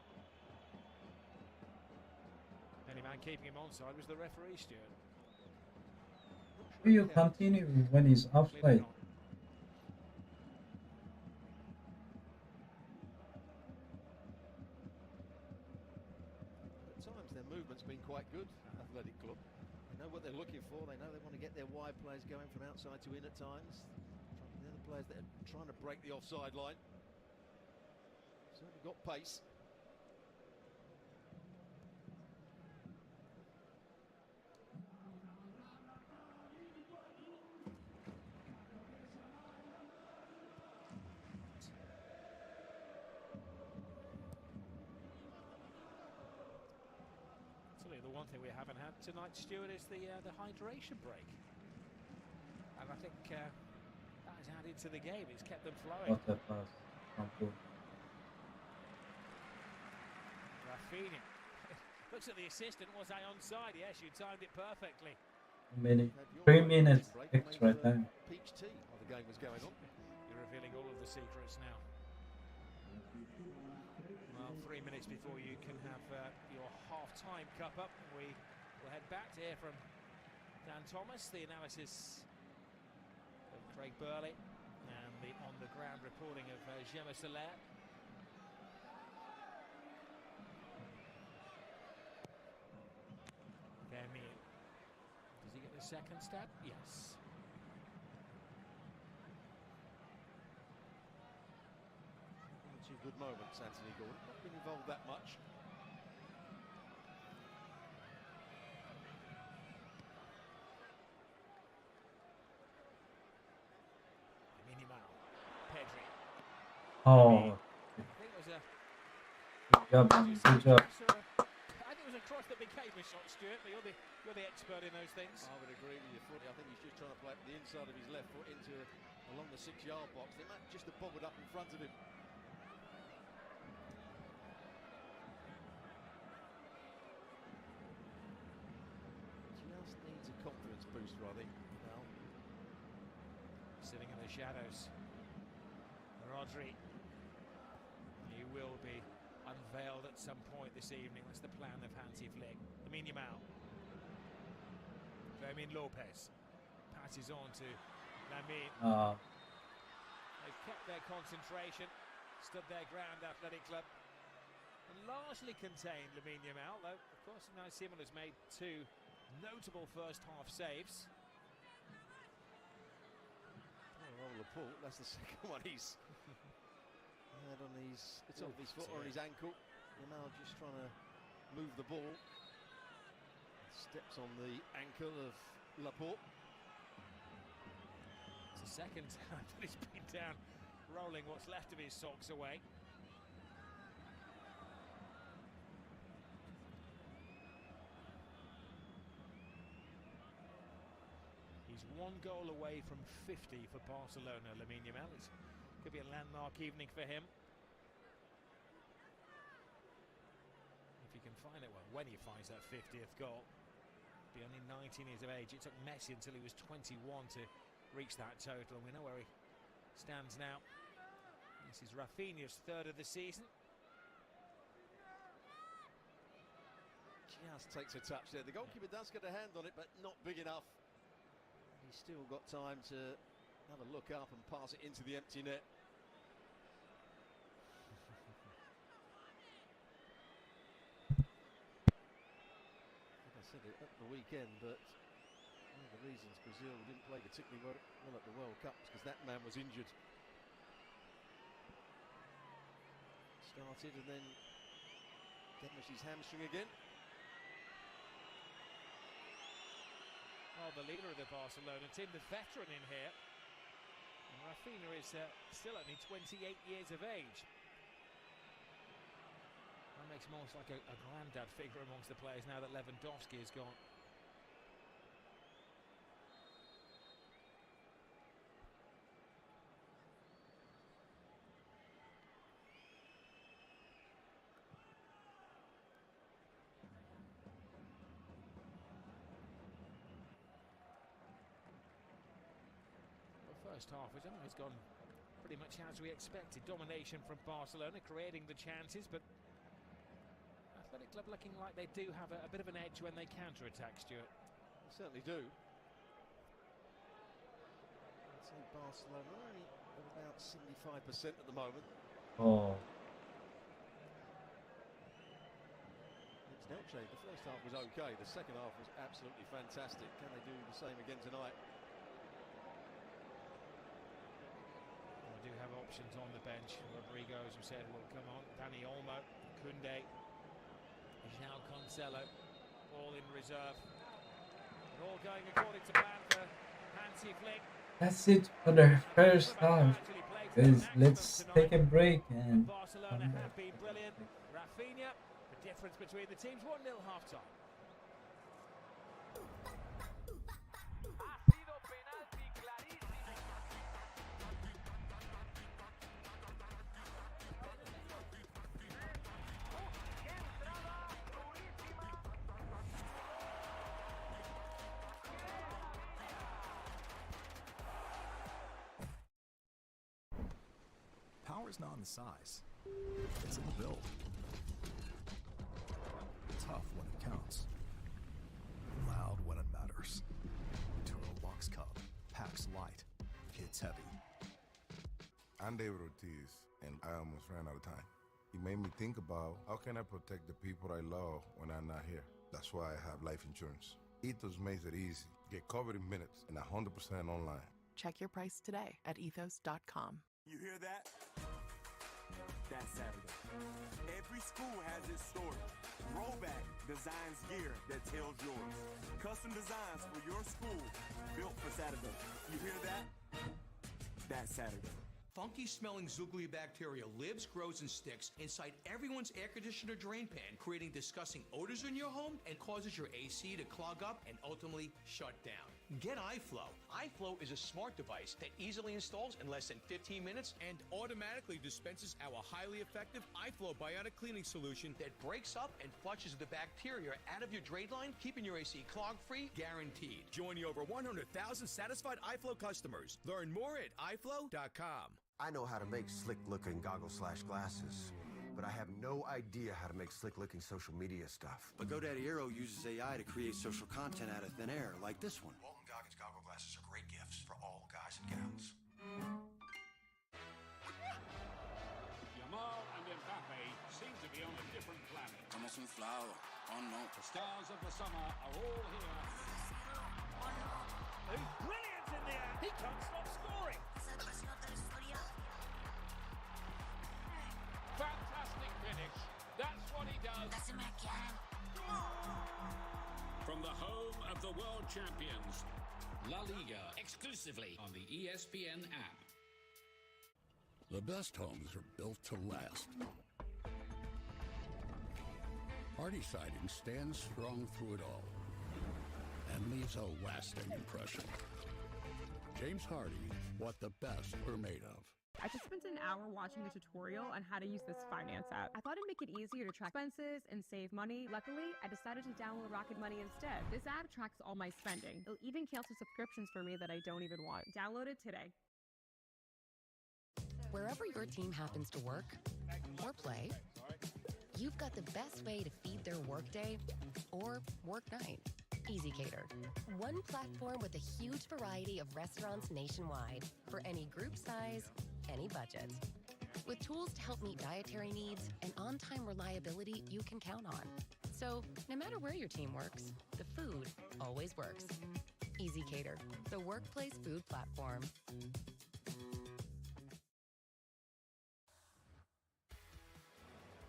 The only man keeping him onside was the referee, Stuart. Will you continue when he's offside? At times their movement's been quite good, Athletic Club. They know what they're looking for. They know they want to get their wide players going from outside to in at times. They're the players that are trying to break the offside line. Certainly got pace. The one thing we haven't had tonight, Stuart, is the hydration break, and I think that has added to the game. It's kept them flowing. What a pass. Rafinha looks at the assistant. Was I onside? Yes, you timed it perfectly. 3 minutes extra time. Peach tea while the game was going on. You're revealing all of the secrets now. Well, 3 minutes before you can have your half-time cup up. We will head back to hear from Dan Thomas, the analysis of Craig Burley, and the on-the-ground reporting of Gemma Soler. Vermeer. Does he get the second stab? Yes. Two good moments, Anthony Gordon. Not been involved that much. Minimal. Pedri. Oh, I think it was a good job. Good job. I think it was a cross that became a shot, Stuart, but you're the expert in those things. I would agree with you, Footy. I think he's just trying to play the inside of his left foot into along the 6-yard box. It might just have bobbled up in front of him. Just needs a confidence booster, I think. Now, Sitting in the shadows. Rodri. He will be unveiled at some point this evening. That's the plan of Hansi Flick. Lamine Yamal. Fermin Lopez passes on to Lamine. They've kept their concentration, stood their ground, Athletic Club, and largely contained Lamine Yamal, though of course Unai Simon has made 2 notable first half saves. roll the ball. That's the second one he's had on his, it's on his foot or on his ankle. Yamal just trying to move the ball. Steps on the ankle of Laporte. It's the second time that he's been down, rolling what's left of his socks away. He's 1 goal away from 50 for Barcelona, Lamine Yamal. It could be a landmark evening for him. If he can find it, well, when he finds that 50th goal. Be only 19 years of age. It took Messi until he was 21 to reach that total, and we know where he stands now. This is Rafinha's 3rd of the season. Just takes a touch there. The goalkeeper does get a hand on it, but not big enough. He's still got time to have a look up and pass it into the empty net. I said it at the weekend, but one of the reasons Brazil didn't play particularly well at the World Cup is because that man was injured. Started and then damaged his hamstring again. Well, the leader of the Barcelona team, the veteran in here. And Rafinha is still only 28 years of age. That makes him almost like a granddad figure amongst the players now that Lewandowski is gone. first half, which I think has gone pretty much as we expected. Domination from Barcelona, creating the chances, but Athletic Club looking like they do have a bit of an edge when they counter-attack, Stuart. They certainly do. I'd say Barcelona only at about 75% at the moment. Oh. It's Nelche. The first half was okay. The second half was absolutely fantastic. Can they do the same again tonight? We do have options on the bench. Rodrigo, as we said, will come on. Dani Olmo, Koundé, João Cancelo, all in reserve. And all going according to plan for Hansi Flick. That's it for the first half. Guys, let's take a break and Barcelona have been brilliant. Rafinha, the difference between the teams, 1-0 half-time. Power's not in the size, it's in the build. Tough when it counts, loud when it matters. Turo Box Cub packs light, hits heavy. I'm David Ortiz, and I almost ran out of time. It made me think about how can I protect the people I love when I'm not here. That's why I have life insurance. Ethos makes it easy. Get covered in minutes and 100% online. Check your price today at ethos.com. You hear that? That's Saturday. Every school has its story. Throwback designs gear that tells yours. Custom designs for your school, built for Saturday. You hear that? That's Saturday. Funky smelling zooglea bacteria lives, grows, and sticks inside everyone's air conditioner drain pan, creating disgusting odors in your home and causes your AC to clog up and ultimately shut down. Get iFlow. iFlow is a smart device that easily installs in less than 15 minutes and automatically dispenses our highly effective iFlow Biotic Cleaning Solution that breaks up and flushes the bacteria out of your drain line, keeping your AC clog-free, guaranteed. Join the over 100,000 satisfied iFlow customers. Learn more at iflow.com. I know how to make slick-looking goggles/glasses, but I have no idea how to make slick-looking social media stuff. But GoDaddy Aero uses AI to create social content out of thin air, like this one. Walton Goggins goggle glasses are great gifts for all guys and gals. Yamal and Mbappe seem to be on a different planet. Estamos inflados. Oh no. The stars of the summer are all here. He's brilliant in the air. He can't stop scoring. Fantastic finish. That's what he does. From the home of the world champions, La Liga, exclusively on the ESPN app. The best homes are built to last. Hardy Siding stands strong through it all and leaves a lasting impression. James Hardy, what the best are made of. I just spent an hour watching a tutorial on how to use this finance app. I thought it'd make it easier to track expenses and save money. Luckily, I decided to download Rocket Money instead. This app tracks all my spending. It'll even cancel subscriptions for me that I don't even want. Download it today. Wherever your team happens to work or play, you've got the best way to feed their workday or work night. EasyCater. One platform with a huge variety of restaurants nationwide for any group size, any budget. With tools to help meet dietary needs and on-time reliability you can count on. So, no matter where your team works, the food always works. EasyCater, the workplace food platform.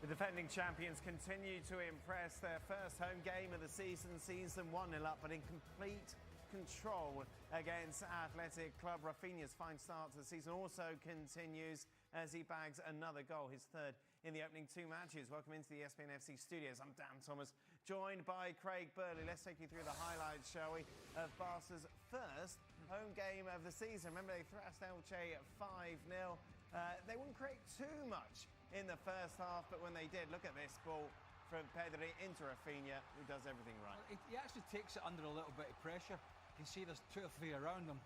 The defending champions continue to impress. Their first home game of the season sees them 1-0 up, but in complete control against Athletic Club. Rafinha's fine start to the season also continues as he bags another goal, his third in the opening two matches. Welcome into the ESPN FC studios. I'm Dan Thomas, joined by Craig Burley. Let's take you through the highlights, shall we, of Barca's first home game of the season. Remember, they thrashed Elche 5-0. They wouldn't create too much in the first half, but when they did, look at this ball from Pedri into Rafinha, who does everything right. He actually takes it under a little bit of pressure. You can see there's two or three around him.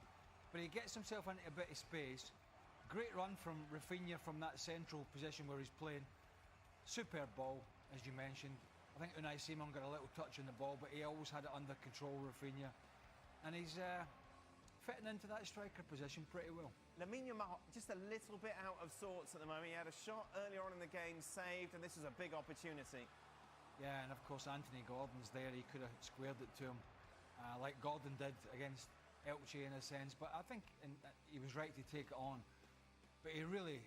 but he gets himself into a bit of space. Great run from Rafinha from that central position where he's playing. Superb ball, as you mentioned. I think Unai Simon got a little touch on the ball, but he always had it under control, Rafinha. And he's fitting into that striker position pretty well. Lamine Yamal just a little bit out of sorts at the moment. He had a shot earlier on in the game saved, and this is a big opportunity. Yeah, and of course Anthony Gordon's there. He could have squared it to him, like Gordon did against Elche in a sense. But I think he was right to take it on. But he really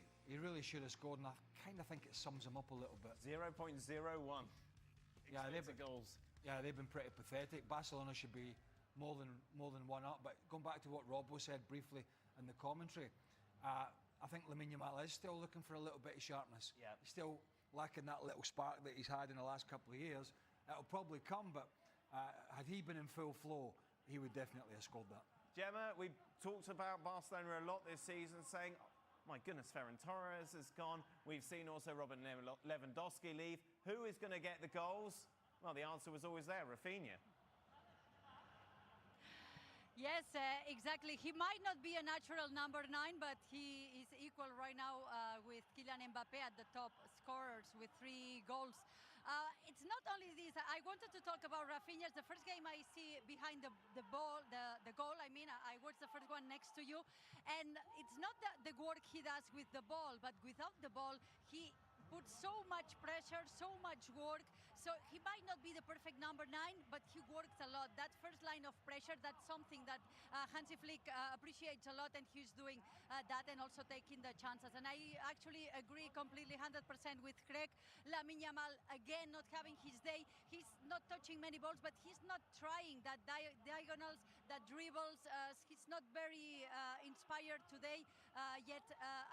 should have scored, and I kind of think it sums him up a little bit. 0.01. Yeah, they've been pretty pathetic. Barcelona should be more than one up. But going back to what Robbo said briefly in the commentary, I think Lamine Yamal is still looking for a little bit of sharpness. Yeah. He's still lacking that little spark that he's had in the last couple of years. It'll probably come, but had he been in full flow, he would definitely have scored that. Gemma, we've talked about Barcelona a lot this season, saying, oh, my goodness, Ferran Torres has gone. We've seen also Robert Lewandowski leave. Who is going to get the goals? Well, the answer was always there, Rafinha. Yes, exactly. He might not be a natural number 9, but he is equal right now with Kylian Mbappe at the top scorers with 3 goals. It's not only this. I wanted to talk about Rafinha. It's the first game I see behind the ball, the goal. I mean, I watched the first one next to you, and it's not the work he does with the ball, but without the ball, he puts so much pressure, so much work. So he might not be the perfect number 9, but he works a lot. That first line of pressure, that's something that Hansi Flick appreciates a lot, and he's doing that and also taking the chances. And I actually agree completely 100% with Craig. Lamine Yamal, again, not having his day. He's not touching many balls, but he's not trying that diagonals, that dribbles. He's not very inspired today yet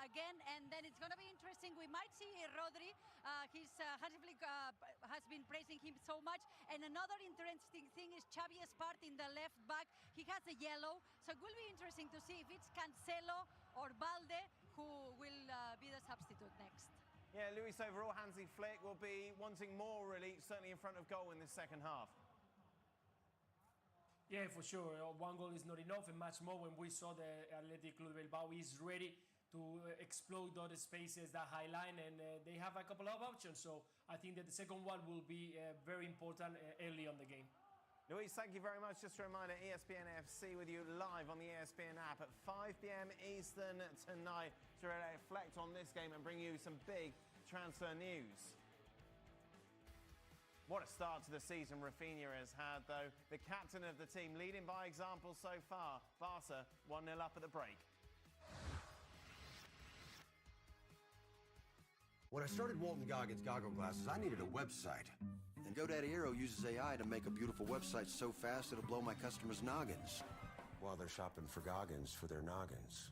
again. And then it's going to be interesting. We might see Rodri. Hansi Flick has been praising him so much. And another interesting thing is Xavi Espart in the left back. He has a yellow, so it will be interesting to see if it's Cancelo or Balde who will be the substitute next. Yeah, Luis, overall, Hansi Flick will be wanting more, really, certainly in front of goal in the second half. Yeah, for sure. One goal is not enough, and much more when we saw the Athletic Club Bilbao is ready to exploit those spaces, that high line, and they have a couple of options. So I think that the second one will be very important early on the game. Luis, thank you very much. Just a reminder, ESPN FC with you live on the ESPN app at 5 p.m. Eastern tonight to reflect on this game and bring you some big transfer news. What a start to the season Rafinha has had, though. The captain of the team leading by example so far. Barca 1-0 up at the break. When I started Walton Goggins Goggle Glasses, I needed a website. And GoDaddy Aero uses AI to make a beautiful website so fast it'll blow my customers' noggins while they're shopping for Goggins for their noggins.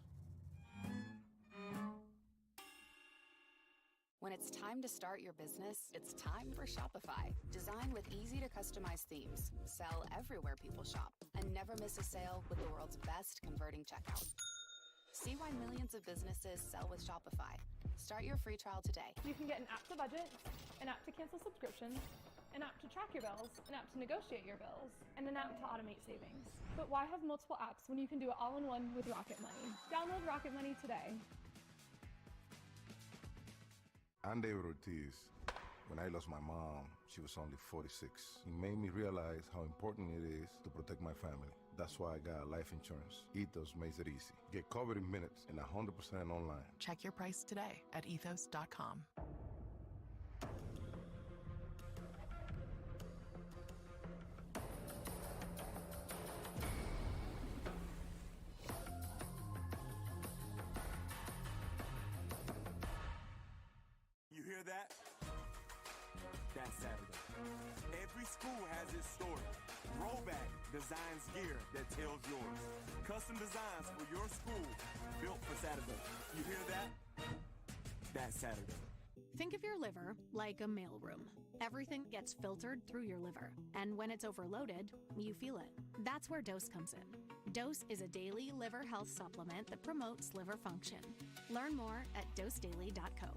When it's time to start your business, it's time for Shopify. Design with easy-to-customize themes, sell everywhere people shop, and never miss a sale with the world's best converting checkout. See why millions of businesses sell with Shopify. Start your free trial today. You can get an app to budget, an app to cancel subscriptions, an app to track your bills, an app to negotiate your bills, and an app to automate savings. But why have multiple apps when you can do it all in one with Rocket Money? Download Rocket Money today. I'm David Ortiz. When I lost my mom, she was only 46. It made me realize how important it is to protect my family. That's why I got life insurance. Ethos makes it easy. Get covered in minutes and 100% online. Check your price today at ethos.com. You hear that? That's Saturday. Every school has its story. Rollback designs gear that tells yours. Custom designs for your school, built for Saturday. You hear that? That's Saturday. Think of your liver like a mailroom. Everything gets filtered through your liver, and when it's overloaded, you feel it. That's where Dose comes in. Dose is a daily liver health supplement that promotes liver function. Learn more at dosedaily.co.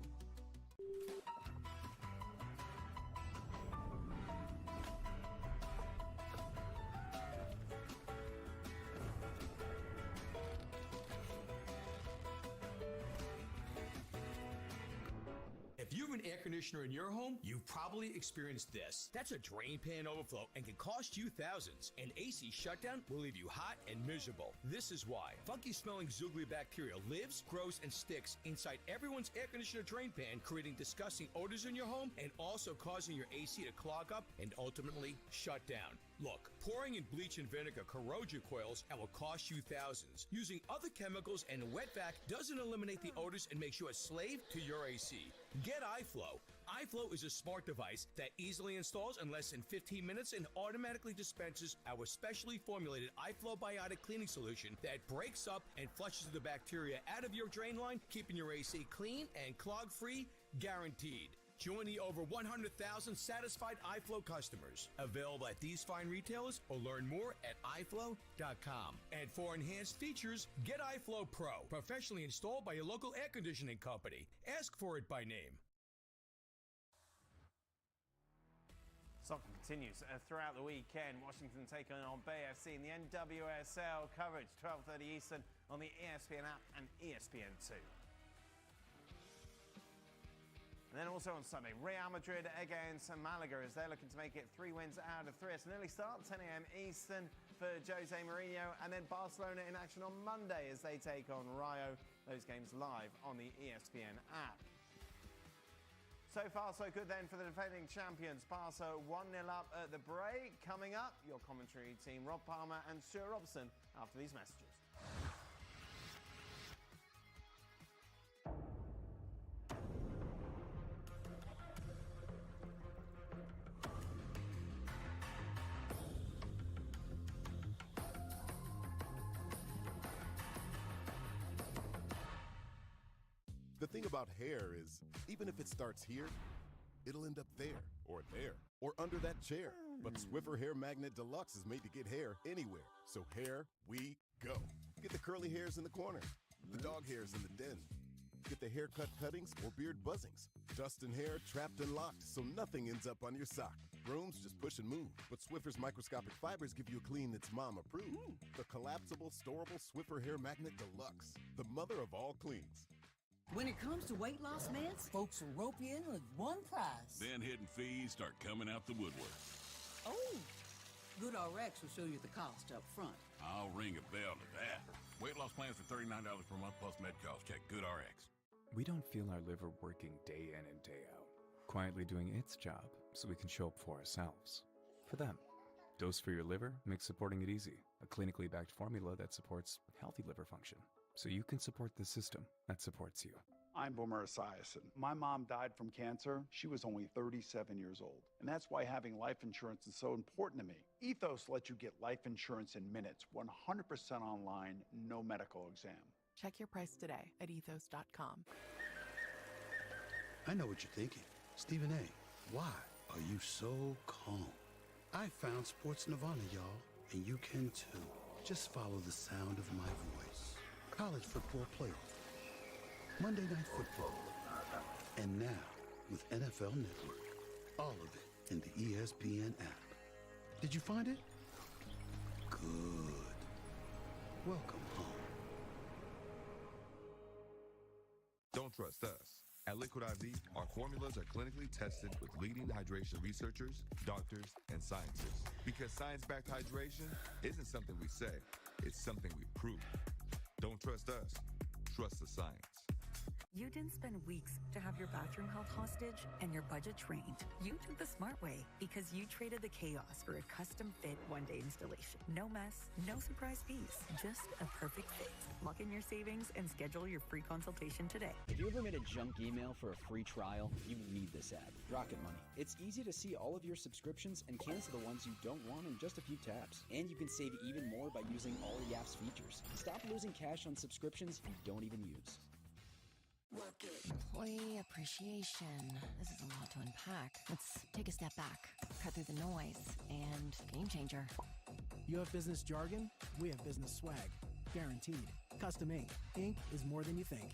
an air conditioner in your home, you've probably experienced this. That's a drain pan overflow and can cost you thousands. An AC shutdown will leave you hot and miserable. This is why. Funky-smelling zooglea bacteria lives, grows, and sticks inside everyone's air conditioner drain pan, creating disgusting odors in your home and also causing your AC to clog up and ultimately shut down. Look, pouring in bleach and vinegar corrodes your coils and will cost you thousands. Using other chemicals and wet vac doesn't eliminate the odors and makes you a slave to your AC. Get iFlow. iFlow is a smart device that easily installs in less than 15 minutes and automatically dispenses our specially formulated iFlow Biotic cleaning solution that breaks up and flushes the bacteria out of your drain line, keeping your AC clean and clog-free, guaranteed. Join the over 100,000 satisfied iFlow customers. Available at these fine retailers or learn more at iFlow.com. And for enhanced features, get iFlow Pro, professionally installed by your local air conditioning company. Ask for it by name. Soccer continues throughout the weekend. Washington taking on Bay FC in the NWSL coverage, 12:30 Eastern on the ESPN app and ESPN2. And then also on Sunday, Real Madrid against Malaga as they're looking to make it 3 wins out of 3. It's an early start, 10 a.m. Eastern for Jose Mourinho. And then Barcelona in action on Monday as they take on Rayo. Those games live on the ESPN app. So far, so good then for the defending champions. Barça 1-0 up at the break. Coming up, your commentary team, Rob Palmer and Stuart Robson, after these messages. The thing about hair is, even if it starts here, it'll end up there, or under that chair. But Swiffer Hair Magnet Deluxe is made to get hair anywhere. So here we go. Get the curly hairs in the corner, the dog hairs in the den. Get the haircut cuttings or beard buzzings. Dust and hair trapped and locked so nothing ends up on your sock. Brooms just push and move. But Swiffer's microscopic fibers give you a clean that's mom approved. The collapsible, storable Swiffer Hair Magnet Deluxe. The mother of all cleans. When it comes to weight loss meds, folks will rope you in with one price. Then hidden fees start coming out the woodwork. Oh, GoodRx will show you the cost up front. I'll ring a bell to that. Weight loss plans for $39 per month plus med costs. Check GoodRx. We don't feel our liver working day in and day out, quietly doing its job so we can show up for ourselves. For them. Dose for your liver makes supporting it easy. A clinically backed formula that supports healthy liver function. So you can support the system that supports you. I'm Boomer Esiason. My mom died from cancer. She was only 37 years old. And that's why having life insurance is so important to me. Ethos lets you get life insurance in minutes, 100% online, no medical exam. Check your price today at ethos.com. I know what you're thinking. Stephen A., why are you so calm? I found Sports Nirvana, y'all, and you can too. Just follow the sound of my voice. College football playoff, Monday Night Football, and now with NFL Network. All of it in the ESPN app. Did you find it? Good. Welcome home. Don't trust us. At Liquid IV, our formulas are clinically tested with leading hydration researchers, doctors, and scientists. Because science-backed hydration isn't something we say, it's something we prove. Don't trust us. Trust the science. You didn't spend weeks to have your bathroom held hostage and your budget drained. You did the smart way because you traded the chaos for a custom-fit one-day installation. No mess, no surprise fees, just a perfect fit. Lock in your savings and schedule your free consultation today. If you ever made a junk email for a free trial, you need this app, Rocket Money. It's easy to see all of your subscriptions and cancel the ones you don't want in just a few taps. And you can save even more by using all the app's features. Stop losing cash on subscriptions you don't even use. Employee appreciation. This is a lot to unpack. Let's take a step back, cut through the noise, and game changer. You have business jargon? We have business swag. Guaranteed. Custom Ink. Ink is more than you think.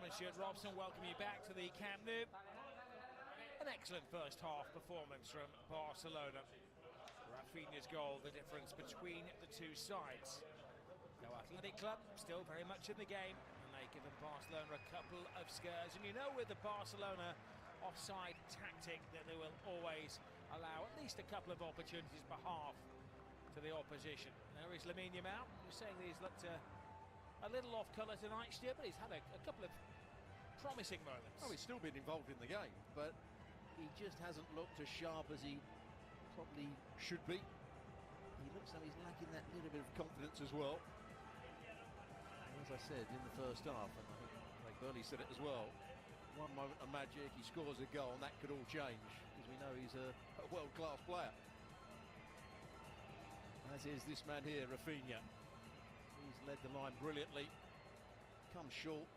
Richard Robson, welcome you back to the Camp Nou. An excellent first half performance from Barcelona. Rafinha's goal, the difference between the two sides. No Athletic Club, still very much in the game, and they've given Barcelona a couple of scares. And you know, with the Barcelona offside tactic, that they will always allow at least a couple of opportunities per half to the opposition. There is Lamine Yamal, who's saying that he's looked a little off colour tonight, Stuart, but he's had a couple of promising moments. Oh, he's still been involved in the game, but he just hasn't looked as sharp as he probably should be. He looks like he's lacking that little bit of confidence as well. As I said in the first half, and I think like Bernie said it as well, one moment of magic, he scores a goal, and that could all change, because we know he's a world-class player. As is this man here, Rafinha. He's led the line brilliantly, comes short,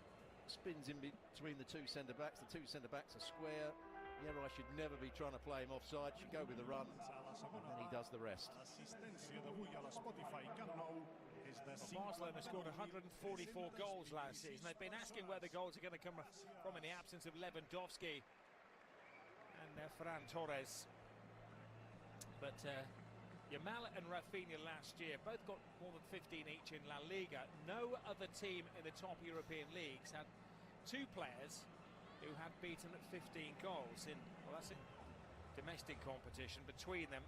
spins in between the two centre-backs. The two centre-backs are square. I should never be trying to play him offside, should go with the run, and he does the rest. Barcelona scored 144 goals last season. They've been asking where the goals are going to come from in the absence of Lewandowski and Ferran Torres. But Yamal and Rafinha last year both got more than 15 each in La Liga. No other team in the top European leagues had two players who had beaten 15 goals in, well, that's a domestic competition. Between them,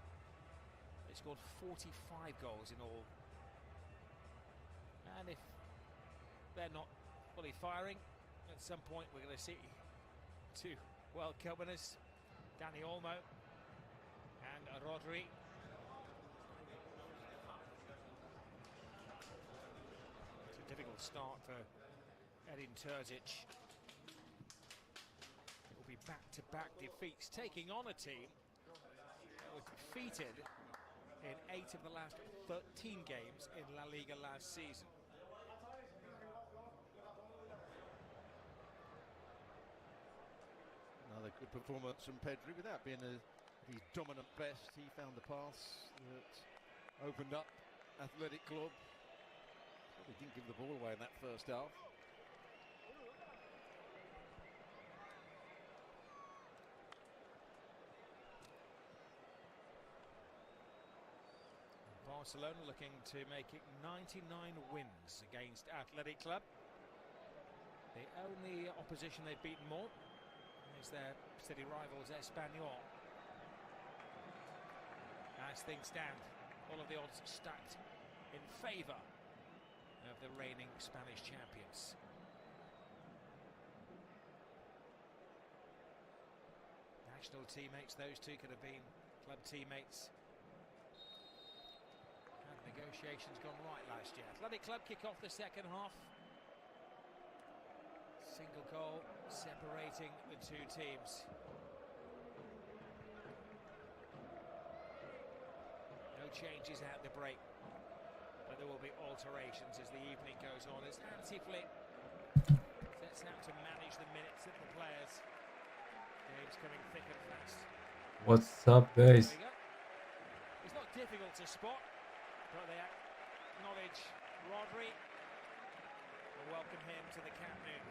they scored 45 goals in all. And if they're not fully firing, at some point we're going to see two World Cup winners, Dani Olmo and Rodri. It's a difficult start for Edin Terzic. It will be back-to-back defeats, taking on a team that was defeated in 8 of the last 13 games in La Liga last season. Another good performance from Pedri, without being his dominant best. He found the pass that opened up Athletic Club. Probably didn't give the ball away in that first half. Barcelona looking to make it 99 wins against Athletic Club. The only opposition they've beaten more is their city rivals Espanyol. As things stand, all of the odds stacked in favour of the reigning Spanish champions. National teammates, those two could have been club teammates. And negotiations gone right last year. Athletic Club kick off the second half. Single goal separating the two teams. No changes at the break, but there will be alterations as the evening goes on, as Hansi Flick sets out to manage the minutes of the players. Game's coming thick and fast. What's up, guys? It's not difficult to spot, but they acknowledge Rodri and welcome him to the Camp Nou.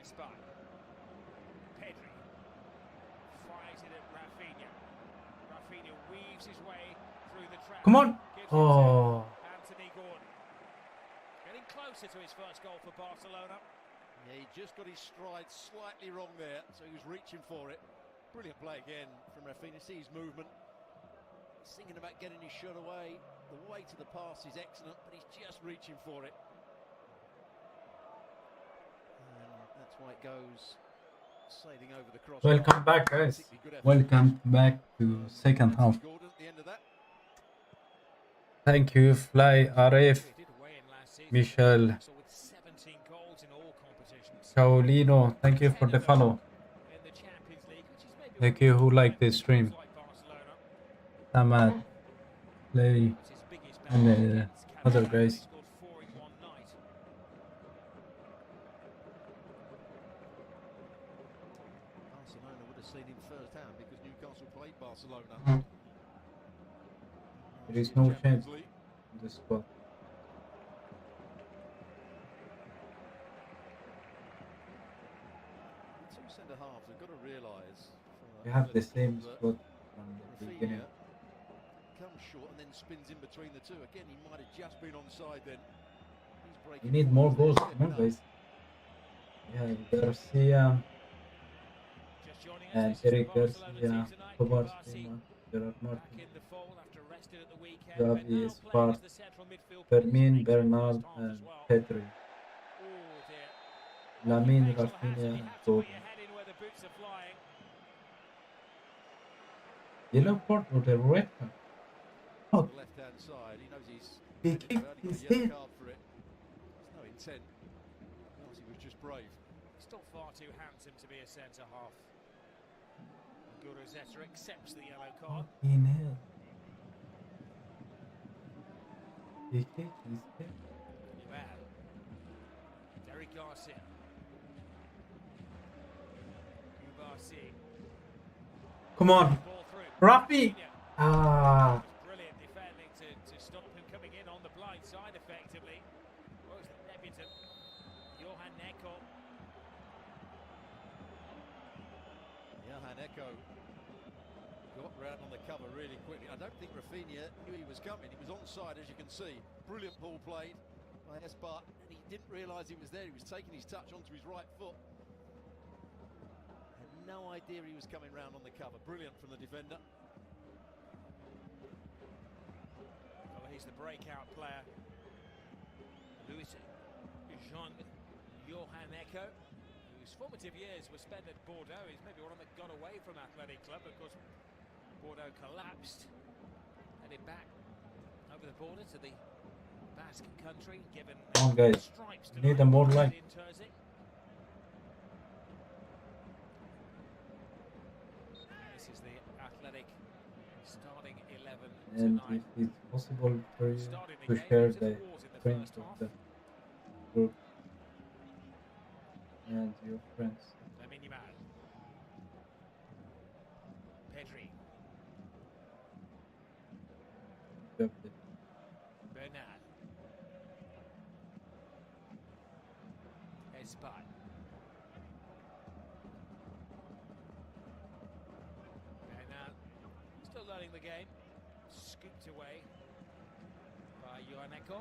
Espan. Pedri fires it at Rafinha. Rafinha weaves his way through the trap. Come on! Oh. Anthony Gordon. Getting closer to his first goal for Barcelona. Yeah, he just got his stride slightly wrong there, so he was reaching for it. Brilliant play again from Rafinha. See his movement. He's thinking about getting his shot away. The way to the pass is excellent, but he's just reaching for it. That's why it goes sailing over the cross. Welcome back, guys. Welcome back to second half. Thank you, Fly, Arif, Michel, Paulino. Thank you for the follow. Thank you who liked the stream. Samad, Play, and other guys. Barcelona would have seen him first hand because Newcastle played Barcelona. There is no chance in the squad. We have the same squad from the beginning. Comes short and then spins in between the two. Again, he might have just been onside then. He's breaking. We need more goals, come on, guys. Yeah, Garcia and Eric Garcia, Tobar Sima, Gerard Martin, Gavi, Spart, Fermin, Bernal, and Petri. Lamine, Rafinha, and Gordon. Yellow card or the red card? Oh. Left hand side, he knows he's he kicked his head. For it. There's no intent. He was just brave. Still far too handsome to be a centre half. Guruzeta accepts the yellow card. Fucking hell. He kicked his head. Derek Garcia. Ubasi. Come on. Rafi! Ah. Brilliant defending to stop him coming in on the blind side effectively. Was the debutant, Johan Eko. Johan Eko got round on the cover really quickly. I don't think Rafinha knew he was coming. He was onside, as you can see. Brilliant ball played by Espart, and he didn't realise he was there. He was taking his touch onto his right foot. Had no idea he was coming round on the cover. Brilliant from the defender. Well, he's the breakout player. Luis Jean Johan Eko, whose formative years were spent at Bordeaux. He's maybe one that got away from Athletic Club because Bordeaux collapsed. Headed back over the border to the Basque country, given come on, guys. stripes We need a more light. This is the Athletic starting 11 And tonight. if it's possible for you to share the print of the group and your friends. Pedri. Bernal. Espart. Bernal still learning the game. Scooped away by Johan Eko.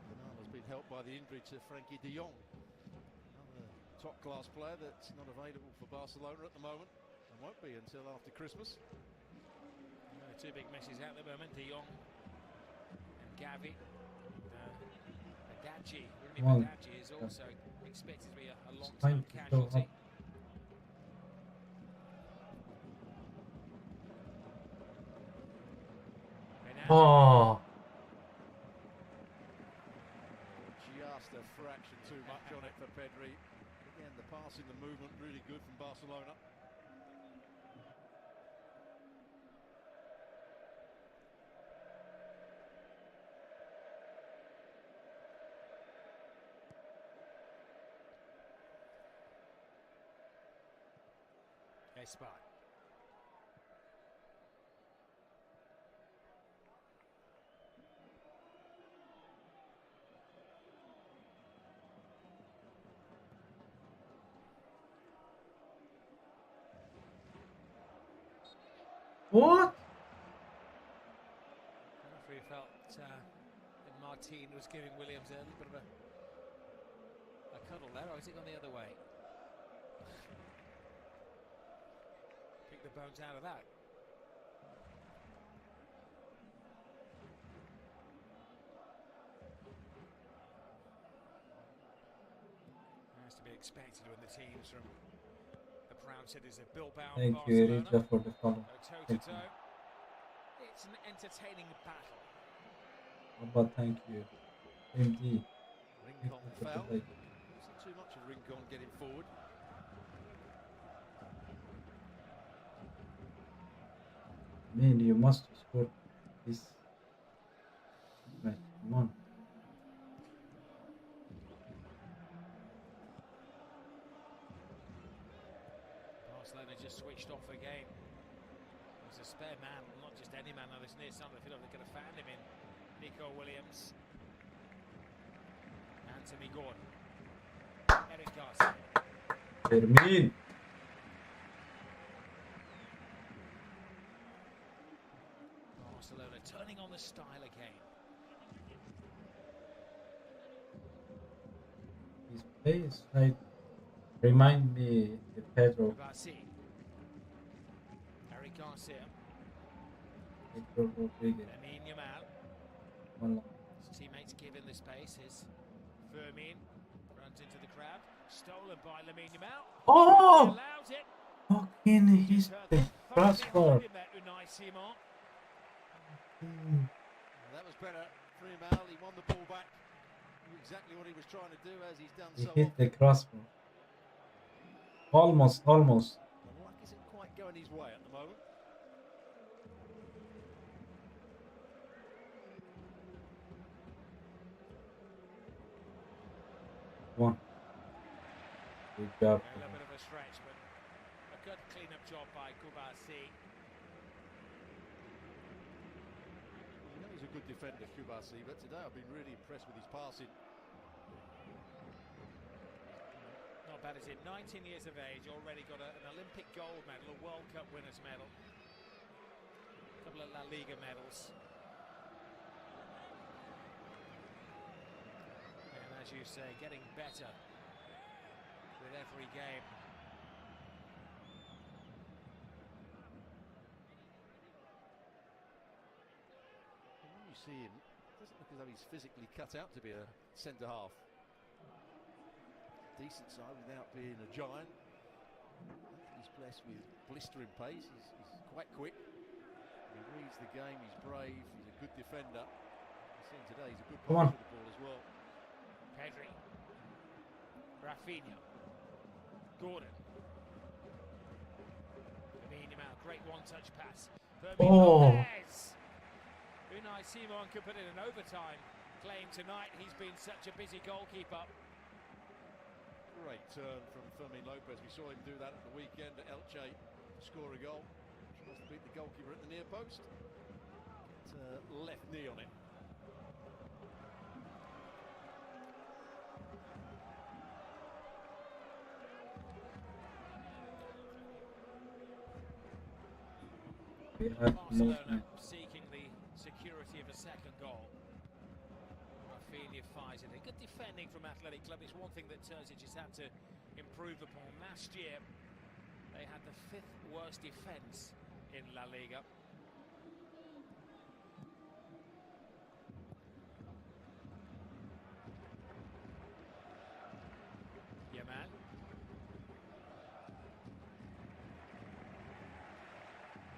Bernal has been helped by the injury to Frankie de Jong. Another top-class player that's not available for Barcelona at the moment and won't be until after Christmas. Two big misses at the moment, De Jong and Gavi. Adachi, Rooney Adachi is also expected to be a long-term casualty. Oh. Just a fraction too much on it for Pedri. Again, the passing, the movement, really good from Barcelona. Espart. What? The referee felt that Martin was giving Williams a little bit of a cuddle there, or is it gone the other way? Pick the bones out of that. Has to be expected when the teams from the proud cities of Bilbao and Thank you, Barcelona Erika, for the follow. toe to toe. It's an entertaining battle. But thank you. MD. Rincon foul. Wasn't too much of Rincon getting forward. Man, you must score this match. Come on. Barcelona just switched off again. There's a spare man, not just any man on this near side of the field. They could have found him in Nico Williams. Anthony Gordon. Eric Garcia. Fermin. Barcelona turning on the style again. His pace like remind me of Pedro. Eric Garcia. Pedro Rodriguez. Lamine Yamal. One His teammates give him the space. His Fermin runs into the crowd. Stolen by Lamine Yamal. Oh! Allows it. Fucking he's the crossbar. That was better for Yamal. He won the ball back. Knew exactly what he was trying to do, as he's done He so hit often. the crossbar. Almost. The luck isn't quite going his way at the moment. One. Good job. A little bit of a stretch, but a good clean-up job by Kubasi. You know he's a good defender, Kubasi, but today I've been really impressed with his passing. Not bad, is it? 19 years of age, already got an Olympic gold medal, a World Cup winners medal, a couple of La Liga medals. And as you say, getting better with every game. When you see him, it doesn't look as though he's physically cut out to be a centre-half. Decent side without being a giant. He's blessed with blistering pace. He's quite quick. He reads the game. He's brave. He's a good defender. We've seen today he's a good passer of the ball as well. Pedri. Rafinha. Gordon. Lamine Yamal, great one-touch pass. Fermin Lopez. Unai Simon could put in an overtime claim tonight. He's been such a busy goalkeeper. Great turn from Fermin Lopez. We saw him do that at the weekend at Elche to score a goal. Tries to beat the goalkeeper at the near post. It's a left knee on it. Barcelona seeking the security of a second goal. Rafinha fires it. Good defending from Athletic Club. It's one thing that Terzic has had to improve upon. Last year, they had the 5th worst defence in La Liga.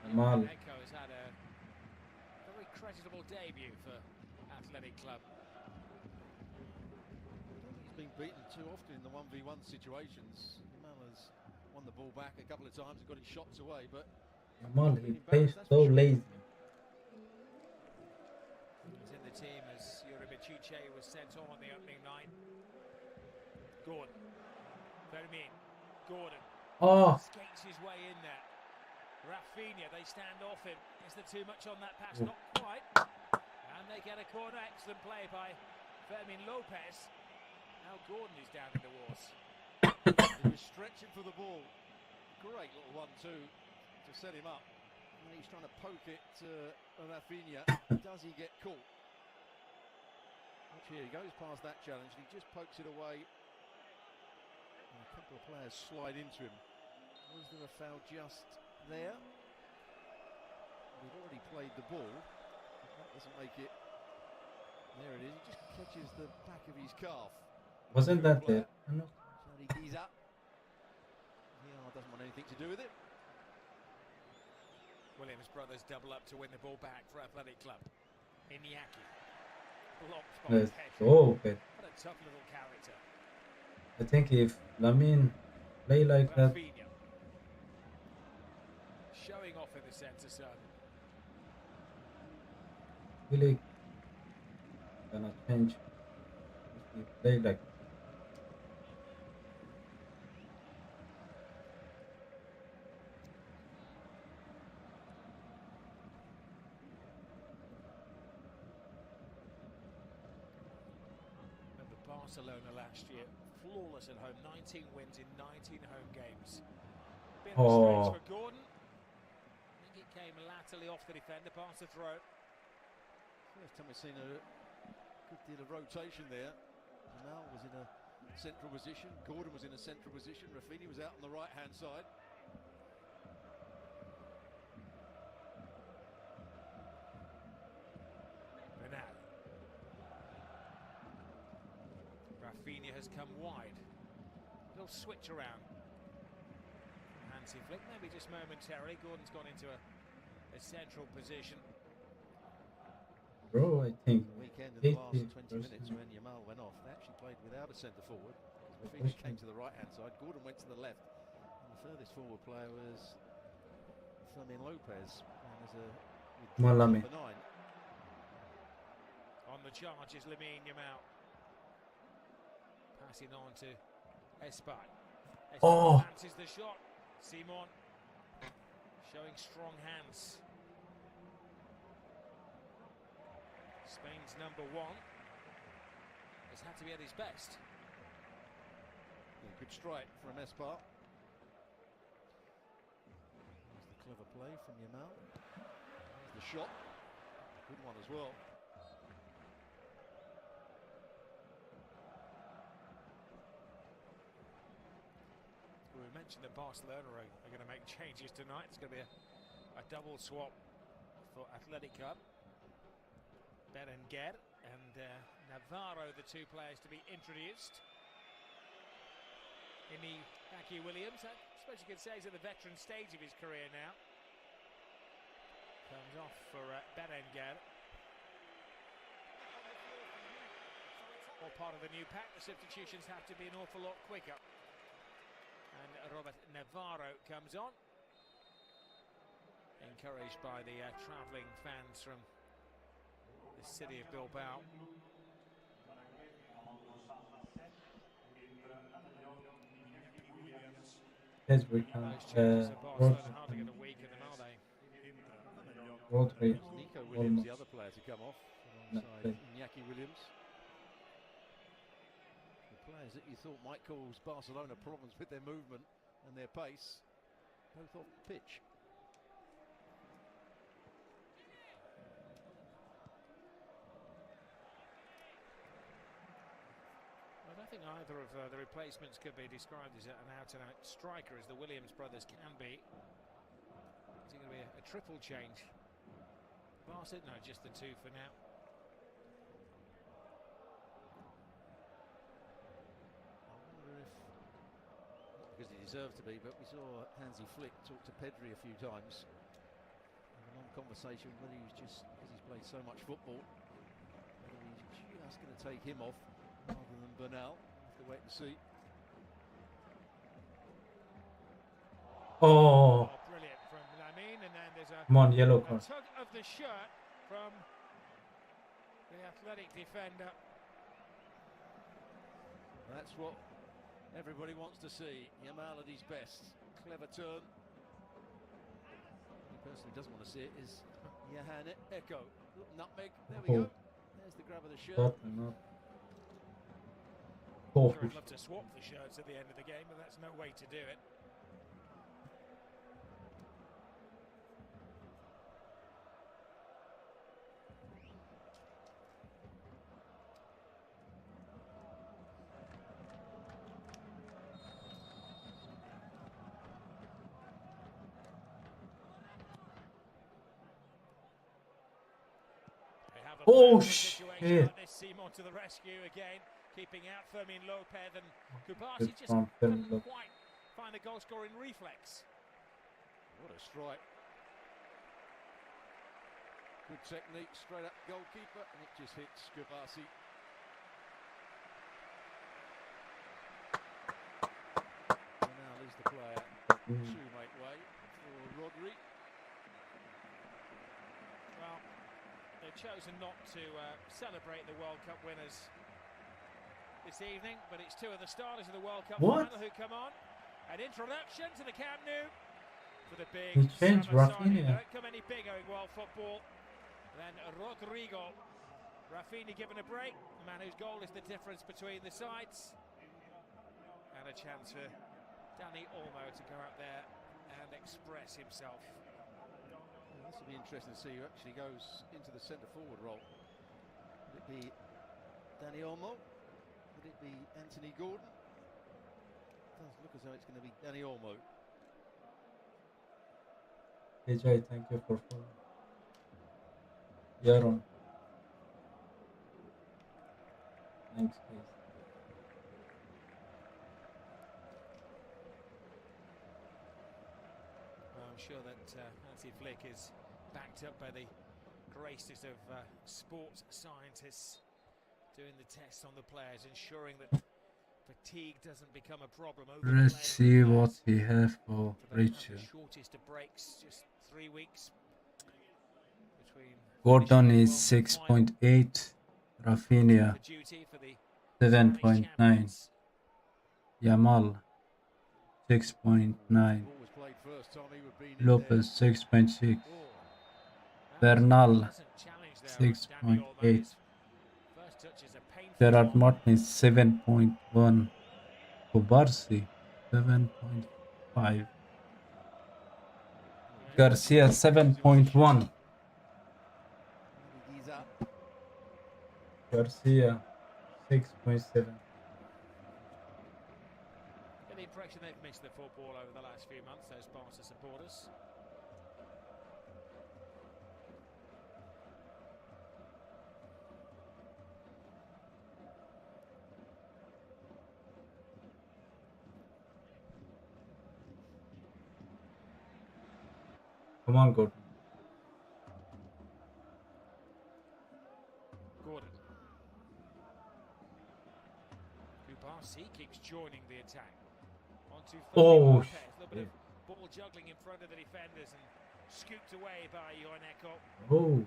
Yamal. Echo has had a very creditable debut for Athletic Club. He's been beaten too often in the 1v1 situations. Yamal has won the ball back a couple of times and got his shots away, but Yamal, he plays so lazy. He's in the team as Yuri Bichuche was sent on the opening night. Gordon. Fermin. Gordon. Skates his way in there. Rafinha, they stand off him. Is there too much on that pass? Not quite. And they get a corner. Excellent play by Fermin Lopez. Now Gordon is down in the wars. He was stretching for the ball. Great little 1-2 to set him up. And he's trying to poke it to Rafinha. Does he get caught? Watch here, he goes past that challenge and he just pokes it away. And a couple of players slide into him. Was there a foul just there? We've already played the ball. That doesn't make it. There it is. He just catches the back of his calf. Wasn't that there? No. He's up. Doesn't want anything to do with it. Williams brothers double up to win the ball back for Athletic Club. Iñaki. Blocked by Yes. Pedri. Oh, okay. What a tough little character. I think if Lamine play like that, Rafinha. Showing off in the centre circle. really gonna change if he play like. Remember Barcelona last year, flawless at home, 19 wins in 19 home games. Bit of Oh. mistakes for Gordon. I think it came laterally off the defender, past the throat. First time we've seen a good deal of rotation there. Jamal was in a central position, Gordon was in a central position, Rafinha was out on the right-hand side. Rafinha has come wide. Little switch around. Hansi Flick, maybe just momentarily. Gordon's gone into a central position. Bro, I think Weekend in the last 20 minutes when Jamal went off, they actually played without a centre forward. Rafinha came to the right-hand side, Gordon went to the left, and the furthest forward player was Fermin Lopez. And there's a Malami. number 9. On the charge is Lamine Yamal. Passing on to Espat. Oh! Fancies the shot. Simon showing strong hands. Spain's number 1 has had to be at his best. Yeah, good strike from Espat. There's the clever play from Yamal. There's the shot. Good one as well. We mentioned that Barcelona are going to make changes tonight. It's going to be a double swap for Athletic Club. Berenguer and Navarro, the two players to be introduced. Iñaki Williams, I suppose you could say he's at the veteran stage of his career now. Comes off for Berenguer. All part of the new pack, the substitutions have to be an awful lot quicker. And Robert Navarro comes on, encouraged by the travelling fans from the city of Bilbao. Yes, we can. Rodri. Nico Williams, the other player to come off, alongside Iñaki Williams. Players that you thought might cause Barcelona problems with their movement and their pace, both off the pitch. I don't think either of the replacements could be described as an out-and-out striker, as the Williams brothers can be. Is it going to be a triple change? Barca? No, just the two for now. Because he deserved to be, but we saw Hansi Flick talk to Pedri a few times. And a long conversation whether he was just, because he's played so much football, whether he's just going to take him off rather than Bernal. We'll have to wait and see. Oh! Brilliant from Lamine, and then there's a Yellow card. tug of the shirt from the Athletic defender. That's what everybody wants to see. Yamal at his best. Clever turn. He personally doesn't want to see it is Yohan Echo. Nutmeg. There we go. There's the grab of the shirt. Oh. Sure, I'd love to swap the shirts at the end of the game, but that's no way to do it. Oh shit! Simon to the rescue again, keeping out Fermin Lopez, and Kubasi just couldn't quite find the goal-scoring reflex. What a strike! Good technique, straight up goalkeeper, and it just hits Kubasi. And now leaves the player to make way for Rodri. Well, they've chosen not to celebrate the World Cup winners this evening, but it's two of the starters of the World Cup final who come on. An introduction to the Camp Nou for the big summer signing. They don't come any bigger in world football than Rodrigo. Rafinha given a break, the man whose goal is the difference between the sides. and a chance for Dani Olmo to go out there and express himself. Well, this will be interesting to see who actually goes into the centre forward role. Would it be Dani Olmo? Would it be Anthony Gordon? It does look as though it's going to be Dani Olmo. AJ, thank you for following. Yaron. Thanks, guys. Well, I'm sure that Hansi Flick is backed up by the greatest of sports scientists, doing the tests on the players, ensuring that fatigue doesn't become a problem. Let's see what he have for Rachel. The shortest of breaks, just 3 weeks. Gordon is 6.8, Rafinha 7.9, Yamal 6.9, Lopez 6.6, Bernal 6.8, Gerard Martin 7.1, Kubarsi 7.5, Garcia 7.1, Garcia 6.7. The impression they've missed the football over the last few months, those Barca supporters. Come on, Gordon. Gordon. Kubarsi keeps joining the attack. Onto Oh, Lopez. A little bit of ball juggling in front of the defenders and scooped away by Joaneko. Oh,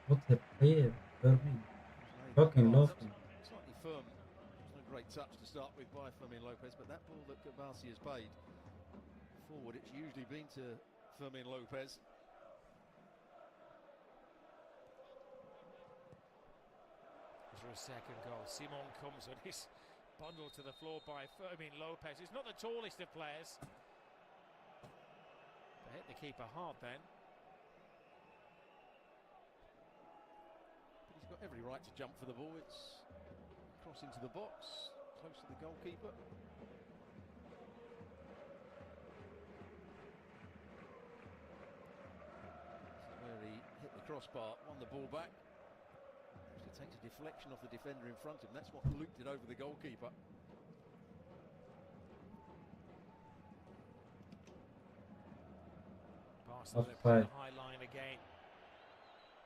what a player, Fermin. Fucking love him. Slightly firm. It's a great touch to start with by Fermin Lopez, but that ball that Kubarsi has paid forward, it's usually been to Fermin Lopez. For a second goal, Simon comes on his bundled to the floor by Fermin Lopez. He's not the tallest of players. They hit the keeper hard then. But he's got every right to jump for the ball. It's cross into the box, close to the goalkeeper. This is where he hit the crossbar, won the ball back. Takes a deflection off the defender in front of him. That's what looped it over the goalkeeper. Barcelona put the high line again.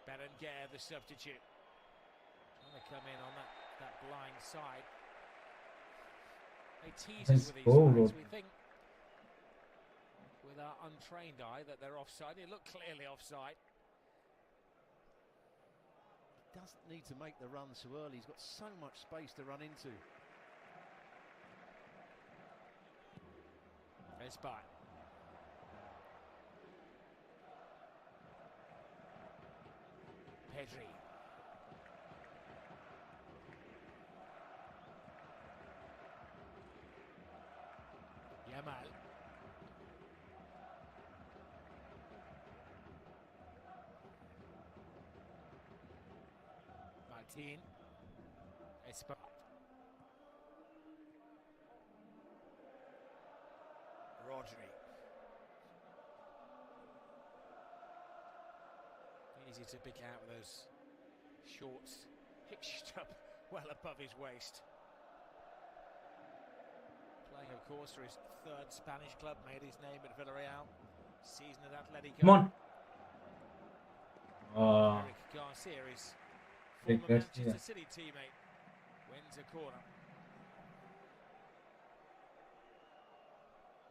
Berenguer, the substitute, trying to come in on that blind side. They tease us with these sides. We think with our untrained eye that they're offside. They look clearly offside. Doesn't need to make the run so early. He's got so much space to run into. Espai. Pedri. Yamal. Martin. Espai. Rodri. Easy to pick out with those shorts hitched up well above his waist. Playing, of course, for his third Spanish club, made his name at Villarreal, season at Atletico. Come on. Eric Garcia, his former Manchester City teammate, wins a corner.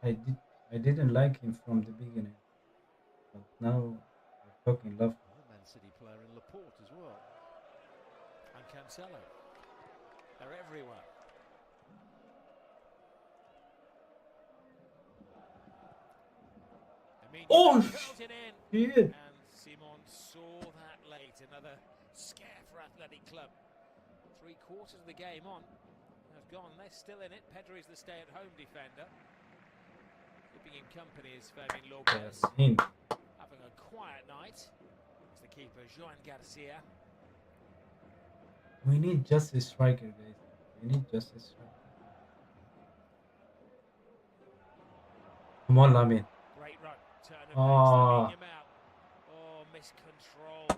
I didn't like him from the beginning, but now I fucking love him. Man City player in Laporte as well. And Cancelo. They're everywhere. Oh shit! And Simon saw that late. Another scare for Athletic Club. 3/4 of the game on. As gone. They're still in it. Pedro is the stay-at-home defender. Keeping in company is Fermin Lopez. Having a quiet night. It's the keeper, Joan Garcia. We need just a striker, guys. We need just a striker. Come on, Lamin. Great run. Turn of pace. Oh, miscontrolled.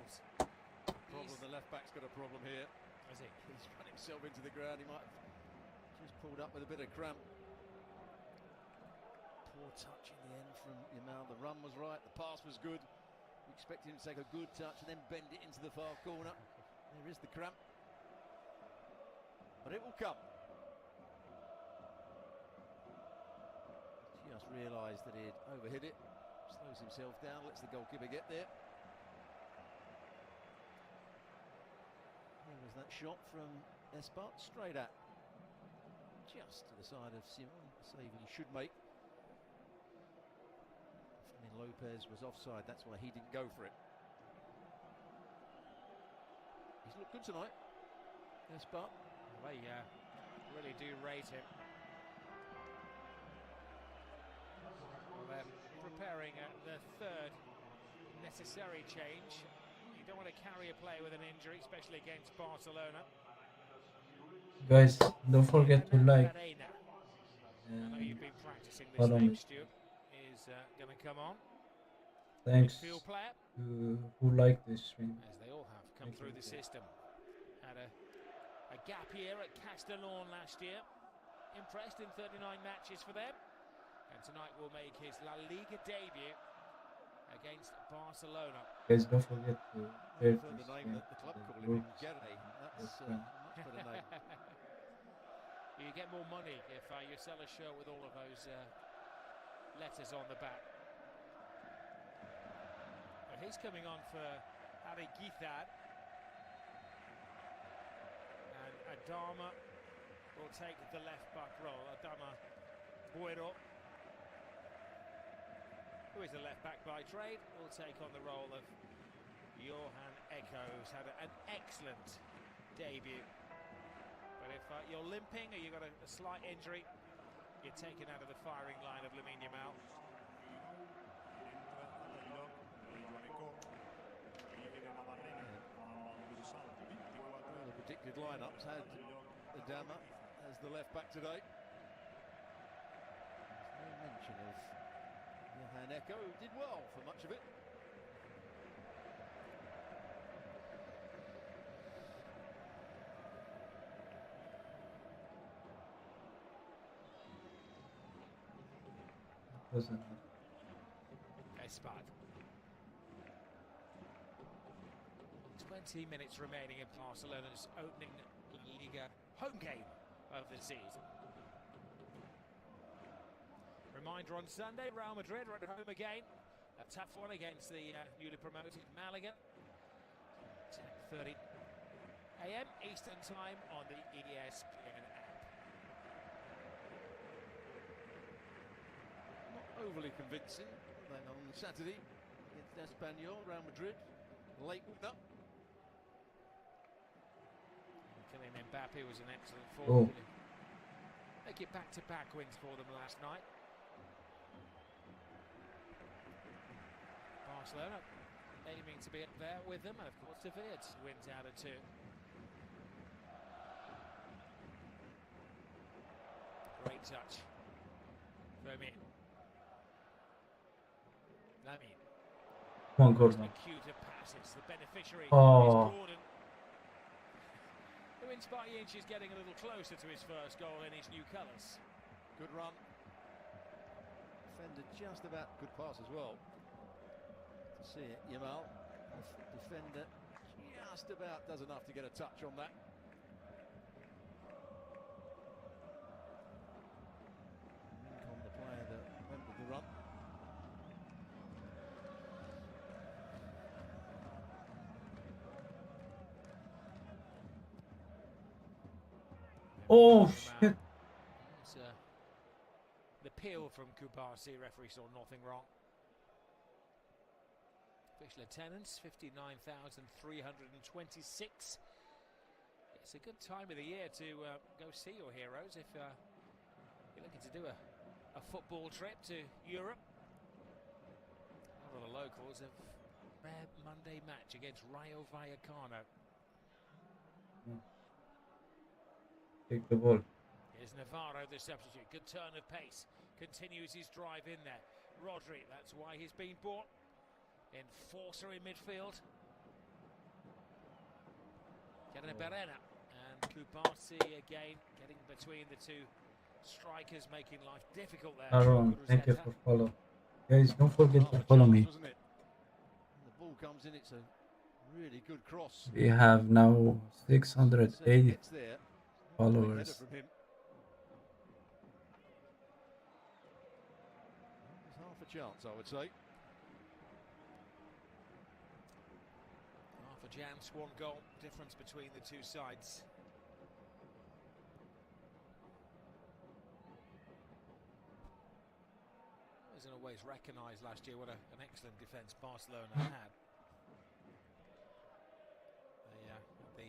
The left back's got a problem here. Has he? He's run himself into the ground. He might have just pulled up with a bit of cramp. Poor touch in the end from Yamal. The run was right. The pass was good. We expected him to take a good touch and then bend it into the far corner. There is the cramp. But it will come. Just realised that he'd overhit it. Slows himself down. Lets the goalkeeper get there. There was that shot from Espat, straight at. Just to the side of Simon. Save he should make. Fermin Lopez was offside. That's why he didn't go for it. He's looked good tonight. Espat. They really do rate him. Well, they're preparing the third necessary change. You don't want to carry a player with an injury, especially against Barcelona. Guys, don't forget to like. I know you've been practicing this follow name, me. Stuart. Is going to come on. Thanks Midfield player. who like this stream. As they all have come through the system. Had a gap year at Castellón last year. Impressed in 39 matches for them. And tonight will make his La Liga debut against Barcelona. Guys, don't forget to share For the this name stream that the club to call the him, groups. Gary. That's a much better name. You get more money if you sell a shirt with all of those letters on the back. But he's coming on for Harry Guithard. And Adama will take the left back role. Adama Buero, who is a left back by trade, will take on the role of Johan Echo, who's had an excellent debut. But if you're limping or you've got a slight injury, you're taken out of the firing line of Lamine Yamal. The predicted lineups had Adama as the left back today. There's no mention of Johan Echo, who did well for much of it. Espat. 20 minutes remaining in Barcelona's opening La Liga home game of the season. Reminder on Sunday, Real Madrid are at home again. A tough one against the newly promoted Malaga. 10:30 a.m. Eastern Time on the ESPN app. Not overly convincing. Then on Saturday against Espanyol, Real Madrid, late winner. Kylian Mbappe was an excellent forward. Make it back-to-back wins for them last night. Barcelona aiming to be up there with them, and of course Sevilla wins out of 2. Great touch. Fermin. Lamine. Come on, Gordon. Acute of passes. The beneficiary is Oh. Gordon, who in spite of inches getting a little closer to his first goal in his new colours. Good run. Defender just about, good pass as well. To see it, Yamal. The defender just about does enough to get a touch on that. On the player that went with the run. Oh shit! It's the appeal from Kubasi. Referee saw nothing wrong. Official attendance 59,326. It's a good time of the year to go see your heroes if you're looking to do a football trip to Europe. A lot of the locals have rare Monday match against Rayo Vallecano. Take the ball. Here's Navarro, the substitute. Good turn of pace. Continues his drive in there. Rodri, that's why he's been bought. Enforcer in midfield. Getting a Berena. And Kubasi again getting between the two strikers, making life difficult there. Aaron, thank you for follow. Guys, don't forget to follow me. The ball comes in, it's a really good cross. We have now 680 followers. There's half a chance, I would say. Half a chance, one goal difference between the two sides. Wasn't always recognised last year what an excellent defence Barcelona had. They have the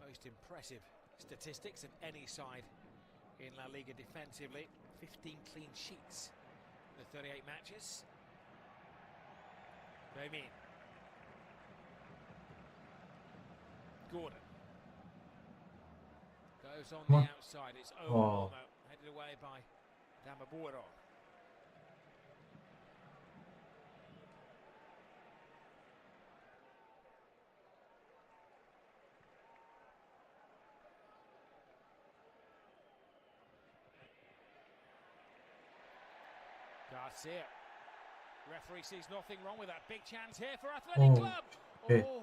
most impressive statistics of any side in La Liga defensively. 15 clean sheets in the 38 matches. They mean Gordon goes on the outside. It's over, headed away by Damaburo. Garcia. Referee sees nothing wrong with that. Big chance here for Athletic Club. Okay. Oh,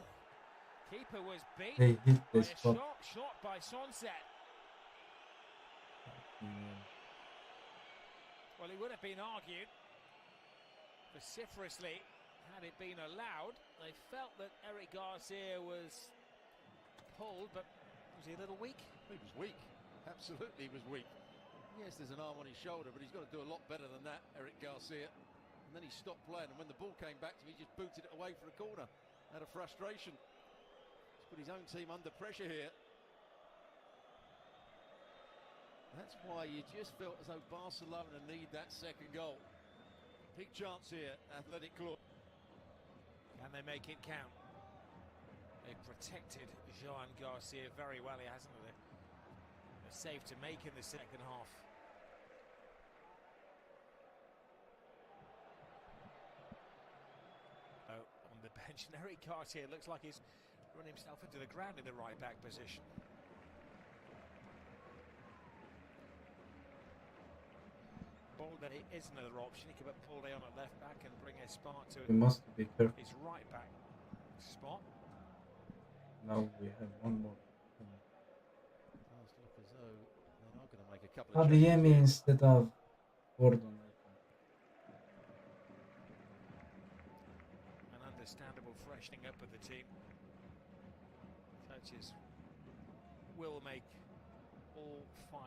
keeper was beat They hit by this a sharp shot by Sunset. Well, it would have been argued vociferously had it been allowed. They felt that Eric Garcia was pulled, but was he a little weak? He was weak. Absolutely, he was weak. Yes, there's an arm on his shoulder, but he's got to do a lot better than that, Eric Garcia. And then he stopped playing, and when the ball came back to him, he just booted it away for a corner out of frustration. He's put his own team under pressure here. That's why you just felt as though Barcelona need that second goal. Big chance here, Athletic Club. Can they make it count? They've protected Joan Garcia very well, he hasn't he? A save to make in the second half. On the bench, Eric Garcia looks like he's run himself into the ground in the right back position. Ball that it is another option. He could pull down at left back and bring a spark to We must be careful. his right back spot. Now we have one more. Does look as though they're not going to make a couple of Adeyemi instead of Gordon. An understandable freshening up of the team. Coaches will make all 5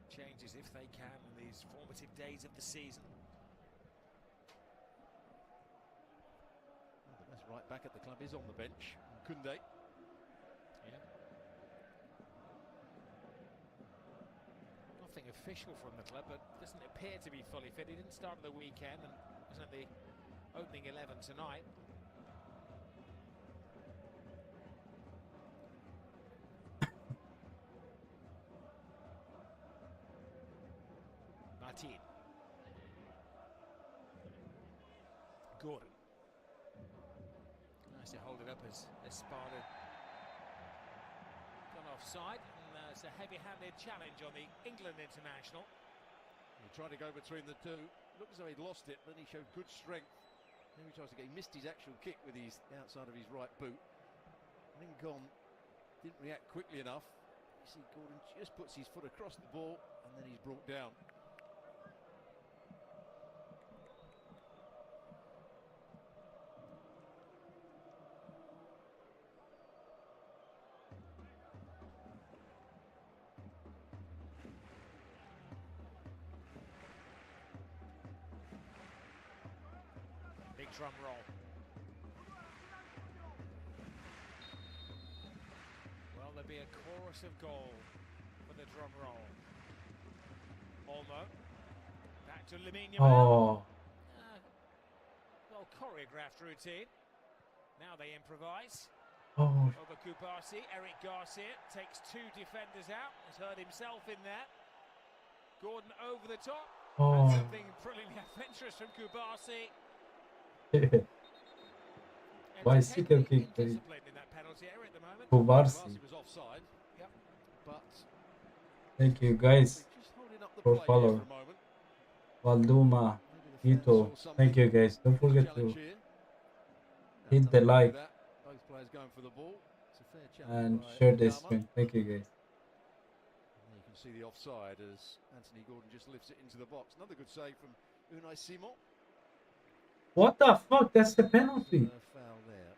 changes if they can in these formative days of the season. Well, the best right back at the club is on the bench, Koundé. Yeah. Nothing official from the club, but doesn't appear to be fully fit. He didn't start the weekend and wasn't at the opening 11 tonight. Martin. Gordon. Nice to hold it up as Espada gone offside, and it's a heavy-handed challenge on the England international. He tried to go between the two. Looked as though he'd lost it, but then he showed good strength. Then he tries to get. He missed his actual kick with his outside of his right boot. Lincoln didn't react quickly enough. You see, Gordon just puts his foot across the ball, and then he's brought down. Big drum roll. Well, there'll be a a chorus of goal for the drum roll. Olmo. Back to Lamine Yamal. Oh, Well choreographed routine. Now they improvise. oh, Over Kubasi, Eric Garcia takes two defenders out. Has hurt himself in there. Gordon over the top. oh. And something brilliantly adventurous from Kubasi. Bicycle kick. Disciplined in that penalty area at the moment. Kubarsi. was offside. Yep. But Thank you guys just holding up the for play here follow. for a moment. Valduma, Ito. Thank you guys. Don't forget to hit the like Both players going for the ball. It's a fair challenge and by share this Adama. stream. Thank you guys. You can see the offside as Anthony Gordon just lifts it into the box. Another good save from Unai Simon. What the fuck? That's the penalty. Foul there.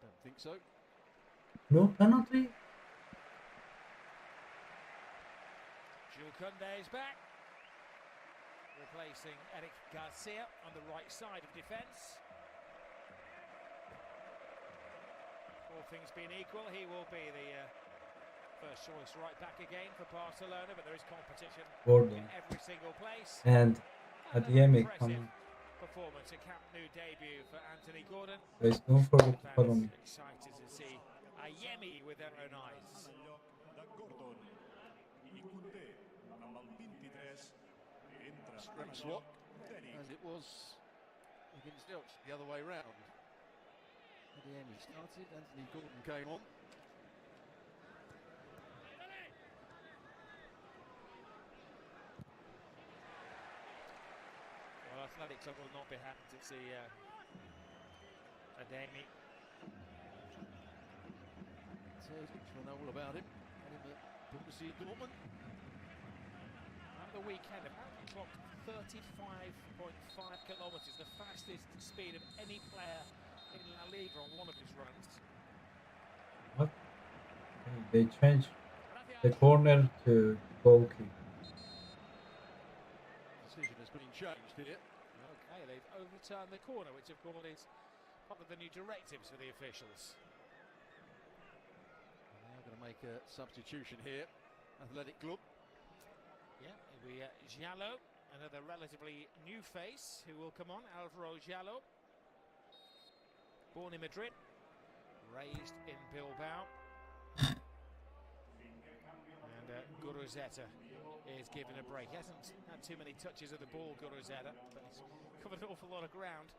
Don't think so. No penalty? Jules Koundé is back. Replacing Eric Garcia on the right side of defence. All things being equal, he will be the first choice right back again for Barcelona, but there is competition Gordon. in every single place. And at the end, coming. Performance, a Camp Nou debut for Anthony Gordon. Guys, don't forget to follow me. Excited to see Ayemi with their own eyes. Straight swap, and it was against Elch the other way round. Adeyemi started, Anthony Gordon came on. Well, Athletic Club will not be happy to see Adeyemi. We'll know all about him. And in the Bundesliga Dortmund. At the weekend, apparently clocked 35.5 kilometres, the fastest speed of any player in La Liga on one of his runs. What? They changed the corner to goal kick. Decision has been changed here. Okay, they've overturned the corner, which of course is part of the new directives for the officials. They're going to make a substitution here. Athletic Club. Yeah, it'll be Giallo, another relatively new face who will come on, Alvaro Giallo. Born in Madrid, raised in Bilbao. And Guruzeta is given a break. He hasn't had too many touches of the ball, Guruzeta, but he's covered an awful lot of ground.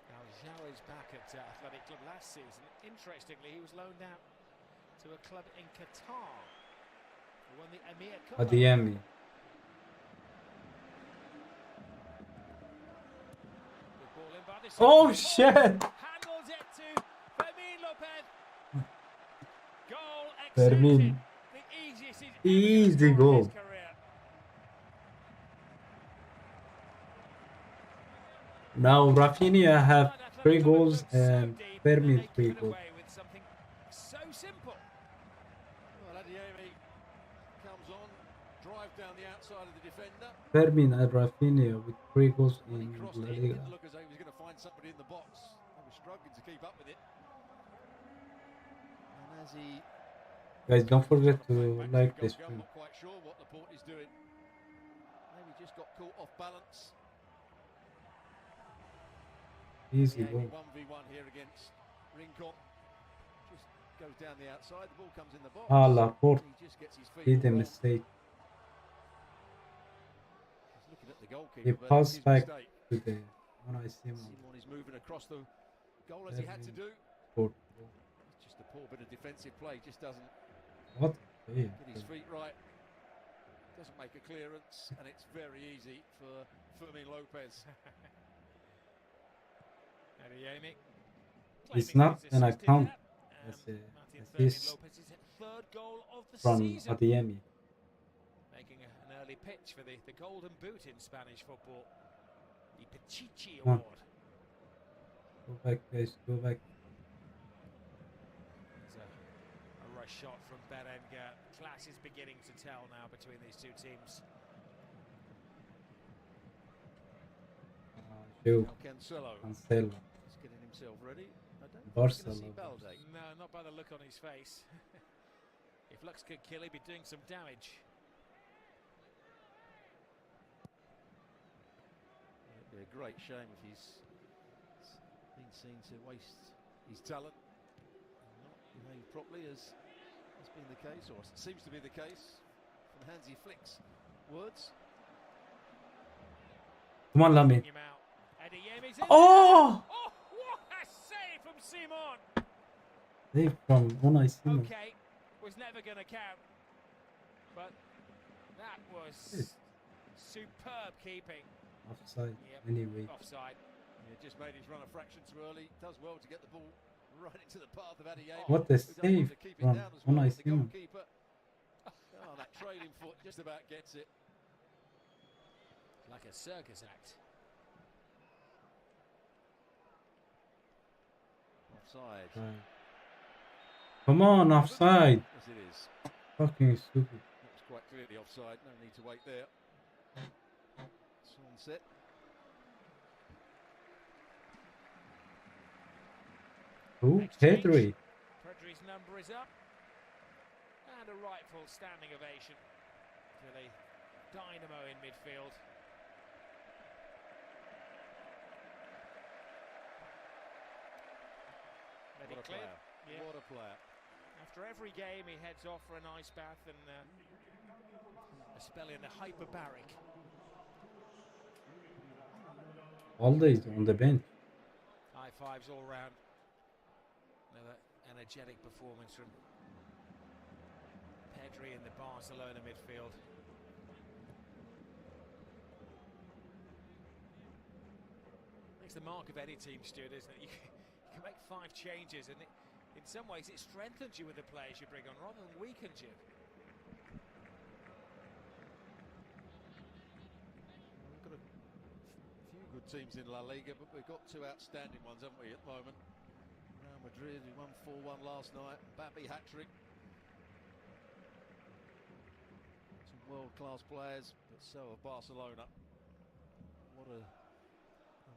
Now, Zhao is back at Athletic Club last season. Interestingly, he was loaned out to a club in Qatar who won the Emir Cup. Adeyemi. Oh shit! Handles it to Fermin Lopez. Goal Fermin. accepted. The easiest Easy goal. career. Now Rafinha have 3 goals and Fermin 3 goals. With something so simple. Well, Adeyemi comes on, drive down the outside of the defender. Fermin and Rafinha with 3 goals in La It Liga. didn't look as though he was going to find somebody in the box. He was struggling to keep up with it. And as he Guys, don't forget to like this I'm stream. not quite sure what Laporte is doing. Maybe just got caught off balance. Easy Yeah, goal. 1v1 here against Rincon. Just goes down the outside, the ball comes in the box. Ah, Laporte He just gets his feet did a wrong. mistake. He's looking at the goalkeeper, He but it's passed his back mistake. to the Unai Simon. Simon is moving across the goal as he had to do. Sport. It's just a poor bit of defensive play, just doesn't What? Yeah. get his feet right. Doesn't make a clearance, and it's very easy for Fermin Lopez. Adeyemi. It's not an account as Martin assist Lopez's third goal of the from season. Adeyemi. Making an early pitch for the golden boot in Spanish football. The Pichichi Come on. Award. Go back, guys. Go back. It's a rush shot from Berenguer. Class is beginning to tell now between these two teams. you. Cancelo. Cancelo. He's getting himself ready. I don't think Barça we're going to see lovers. Balde. No, not by the look on his face. If looks could kill, he'd be doing some damage. It'd be a great shame if he's been seen to waste his talent and not behave properly, as has been the case, or seems to be the case, from Hansi Flick's words. Come on, Lamin. Oh! Oh, what a save from Simon! Save from Unai Simon. Okay, was never going to count, but that was superb keeping. Offside. Yep. Anyway. Offside. Yeah, just made his run a fraction too early. Does well to get the ball right into the path of Adeyemi. What a save from Unai Simon. Oh, that trailing foot just about gets it. Like a circus act. Offside. Right. Come on, offside. Yes, it is. Fucking stupid. That was quite clearly offside. No need to wait there. Sunset. Who? Pedri. Pedri's number is up. And a rightful standing ovation to the dynamo in midfield. What a player. Yeah. What a player. After every game, he heads off for an ice bath and a spell in the hyperbaric. Always on the bench. High fives all round. Another energetic performance from Pedri in the Barcelona midfield. It's the mark of any team, Stuart, isn't it? You can make 5 changes, and in some ways it strengthens you with the players you bring on rather than weakens you. We've got a few good teams in La Liga, but we've got 2 outstanding ones, haven't we, at the moment? Real Madrid, who won 4-1 last night. Mbappe hat-trick. Some world-class players, but so have Barcelona. What a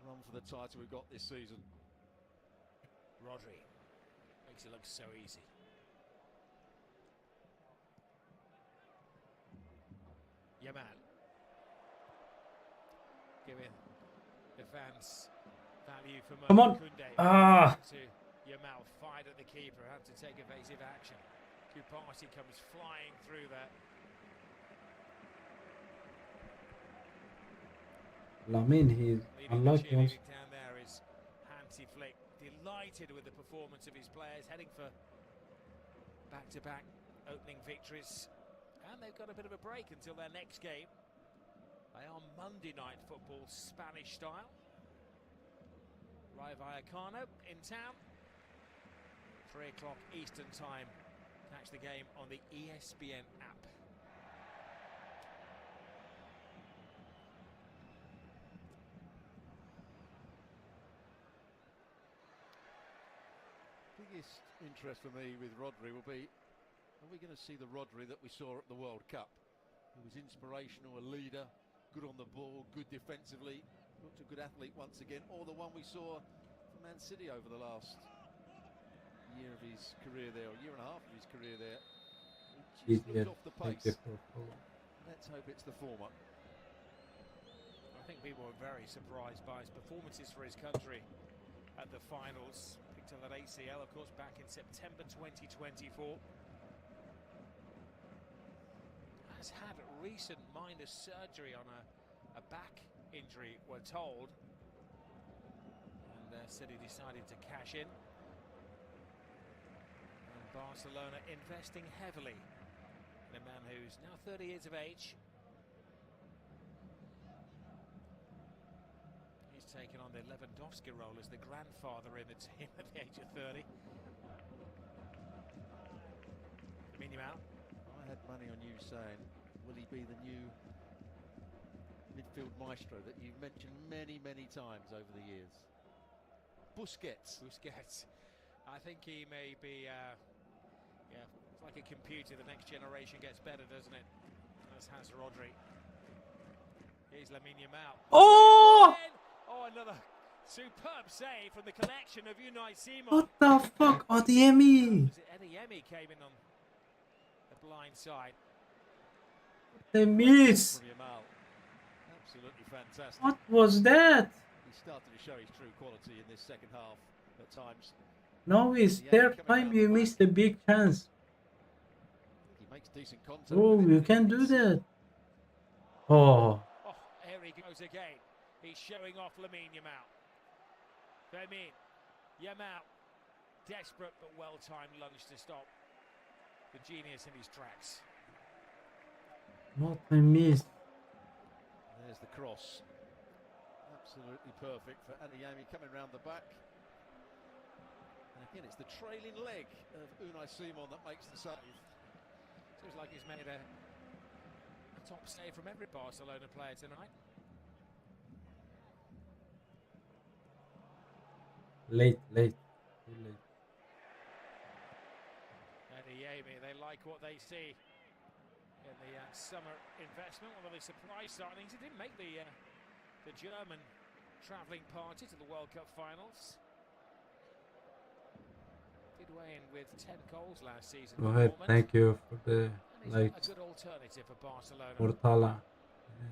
run for the title we've got this season. Rodri makes it look so easy. Yamal giving the fans value for Come on. Kunde. Ah. To Yamal, fired at the keeper, had to take evasive action. Kupasi comes flying through there. Lamin, he's unlucky. Also. Down there is Hansi Flick, delighted with the performance of his players, heading for back-to-back opening victories, and they've got a bit of a break until their next game. They are Monday night football, Spanish style. Rayo Vallecano in town. 3 o'clock Eastern time. Catch the game on the ESPN app. Biggest interest for me with Rodri will be, are we going to see the Rodri that we saw at the World Cup? He was inspirational, a leader, good on the ball, good defensively, looked a good athlete once again, or the one we saw for Man City over the last year of his career there, or year and a half of his career there. He just looked off the pace. Let's hope it's the former. I think people were very surprised by his performances for his country at the finals. Picked up that ACL, of course, back in September 2024. Has had recent minor surgery on a back injury, we're told. And said he decided to cash in. And Barcelona investing heavily in a man who's now 30 years of age. He's taken on the Lewandowski role as the grandfather in the team at the age of 30. Minimal. I had money on you saying, will he be the new midfield maestro that you've mentioned many, many times over the years? Busquets. I think he may be, yeah, it's like a computer. The next generation gets better, doesn't it? As has Rodri. Here's Lamine Yamal. Oh! Oh, another superb save from the collection of Unai Simon. What the fuck? Adeyemi. Adeyemi came in on the blind side. They miss. Absolutely fantastic. What was that? He started to show his true quality in this second half at times. Now is third time you missed a big chance. He makes decent contact. Oh, you can do that. Oh. Oh, here he goes again. He's showing off Lamine Yamal. Fermin, Yamal, desperate but well-timed lunge to stop the genius in his tracks. What I missed. There's the cross. Absolutely perfect for Adeyemi coming round the back. And again, it's the trailing leg of Unai Simon that makes the save. Seems like he's made a top save from every Barcelona player tonight. Late. Too late. Adeyemi, they like what they see in the summer investment. One of the surprise signings. He didn't make the German travelling party to the World Cup finals. Did weigh in with 10 goals last season. Go ahead, thank you for the like. A good alternative for Barcelona. Mortala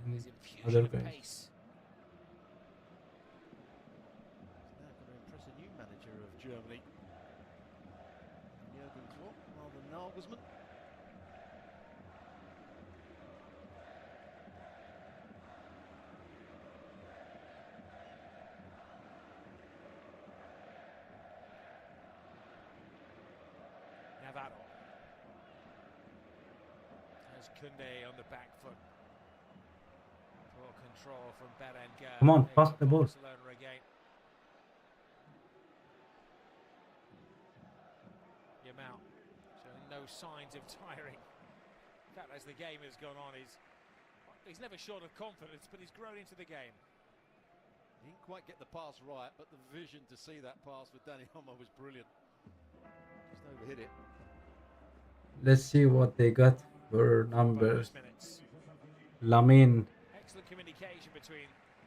and other guys. He's now going to impress a new manager of Germany. Jurgen Klopp rather than Nagelsmann. Navarro. Has Koundé on the back foot. Poor control from Berenguer. Come on, pass the ball. Barcelona again. Yamal showing no signs of tiring. In fact, as the game has gone on, he's never short of confidence, but he's grown into the game. He didn't quite get the pass right, but the vision to see that pass for Dani Olmo was brilliant. Just overhit it. Let's see what they got for numbers. Lamine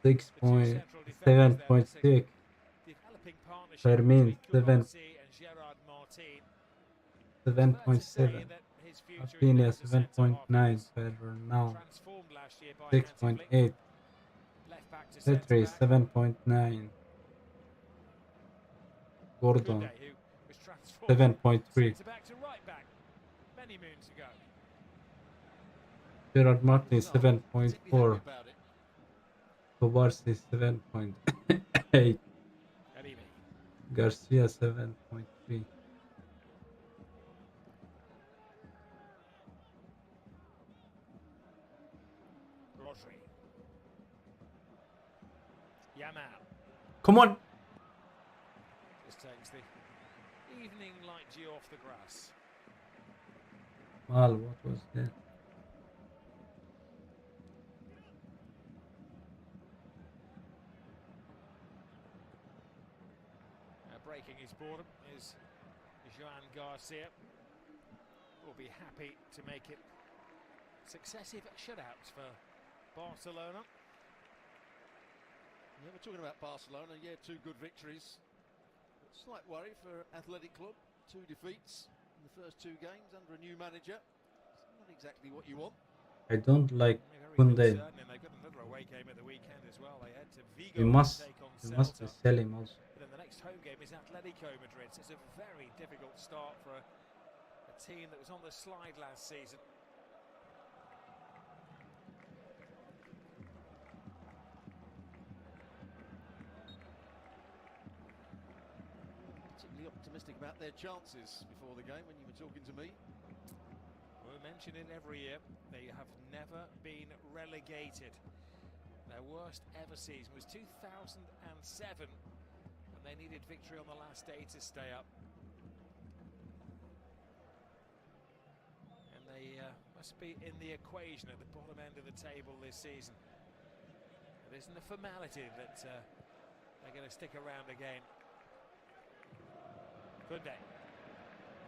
6.7.6. Fermin 7.7. Rafinha 7.9. Bernal 6.8. Petri 7.9. Gordon 7.3. Gerard Martin 7.4. Kovarsi 7.8. Garcia 7.3. Come on. Just takes the evening light dew off the grass. Mal, what was that? Breaking his boredom is Joan Garcia. Will be happy to make it successive shutouts for Barcelona. Yeah, we're talking about Barcelona. Yeah, 2 good victories. But slight worry for Athletic Club. 2 defeats in the first 2 games under a new manager. It's not exactly what you want. I don't like Koundé. We must sell him also. Then the next home game is Atletico Madrid. So it's a very difficult start for a team that was on the slide last season. Particularly optimistic about their chances before the game when you were talking to me. We'll mention it every year. They have never been relegated. Their worst ever season was 2007. They needed victory on the last day to stay up. And they must be in the equation at the bottom end of the table this season. It isn't a formality that they're going to stick around again. Koundé.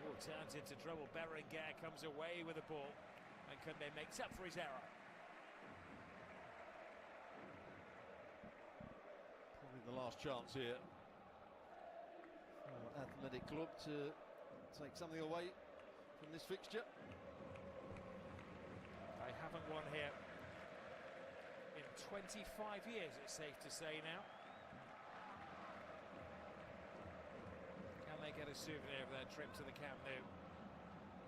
Oh, turns into trouble. Berenguer comes away with the ball. And Koundé makes up for his error. last chance here. Athletic Club to take something away from this fixture. They haven't won here in 25 years, it's safe to say now. Can they get a souvenir of their trip to the Camp Nou?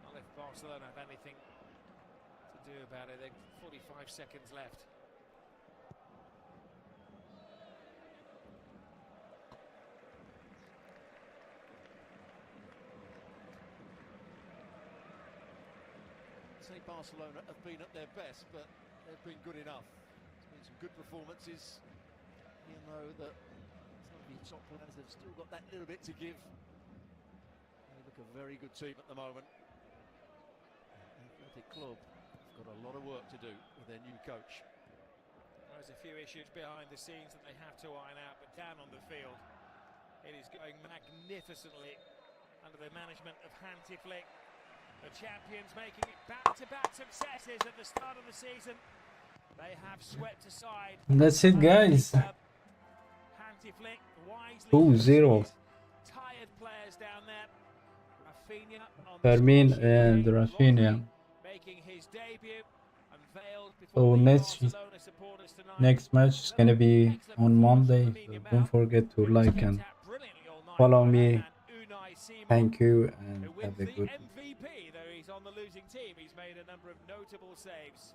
Well, if Barcelona have anything to do about it, they've 45 seconds left. Say Barcelona have been at their best, but they've been good enough. It's been some good performances, even though that some of the top players have still got that little bit to give. They look a very good team at the moment. Athletic Club have got a lot of work to do with their new coach. There's a few issues behind the scenes that they have to iron out, but down on the field, it is going magnificently under the management of Hansi Flick. The champions making it back-to-back successes at the start of the season. They have swept aside. That's it, guys. Hansi Flick wisely 2-0. tired players down there. Rafinha on Fermin and Rafinha. making his debut, unveiled So before the Barcelona supporters tonight. next match is gonna be on Monday. So don't forget to like and follow me. Thank you and have a good one. MVP, though he's on the losing team, he's made a number of notable saves.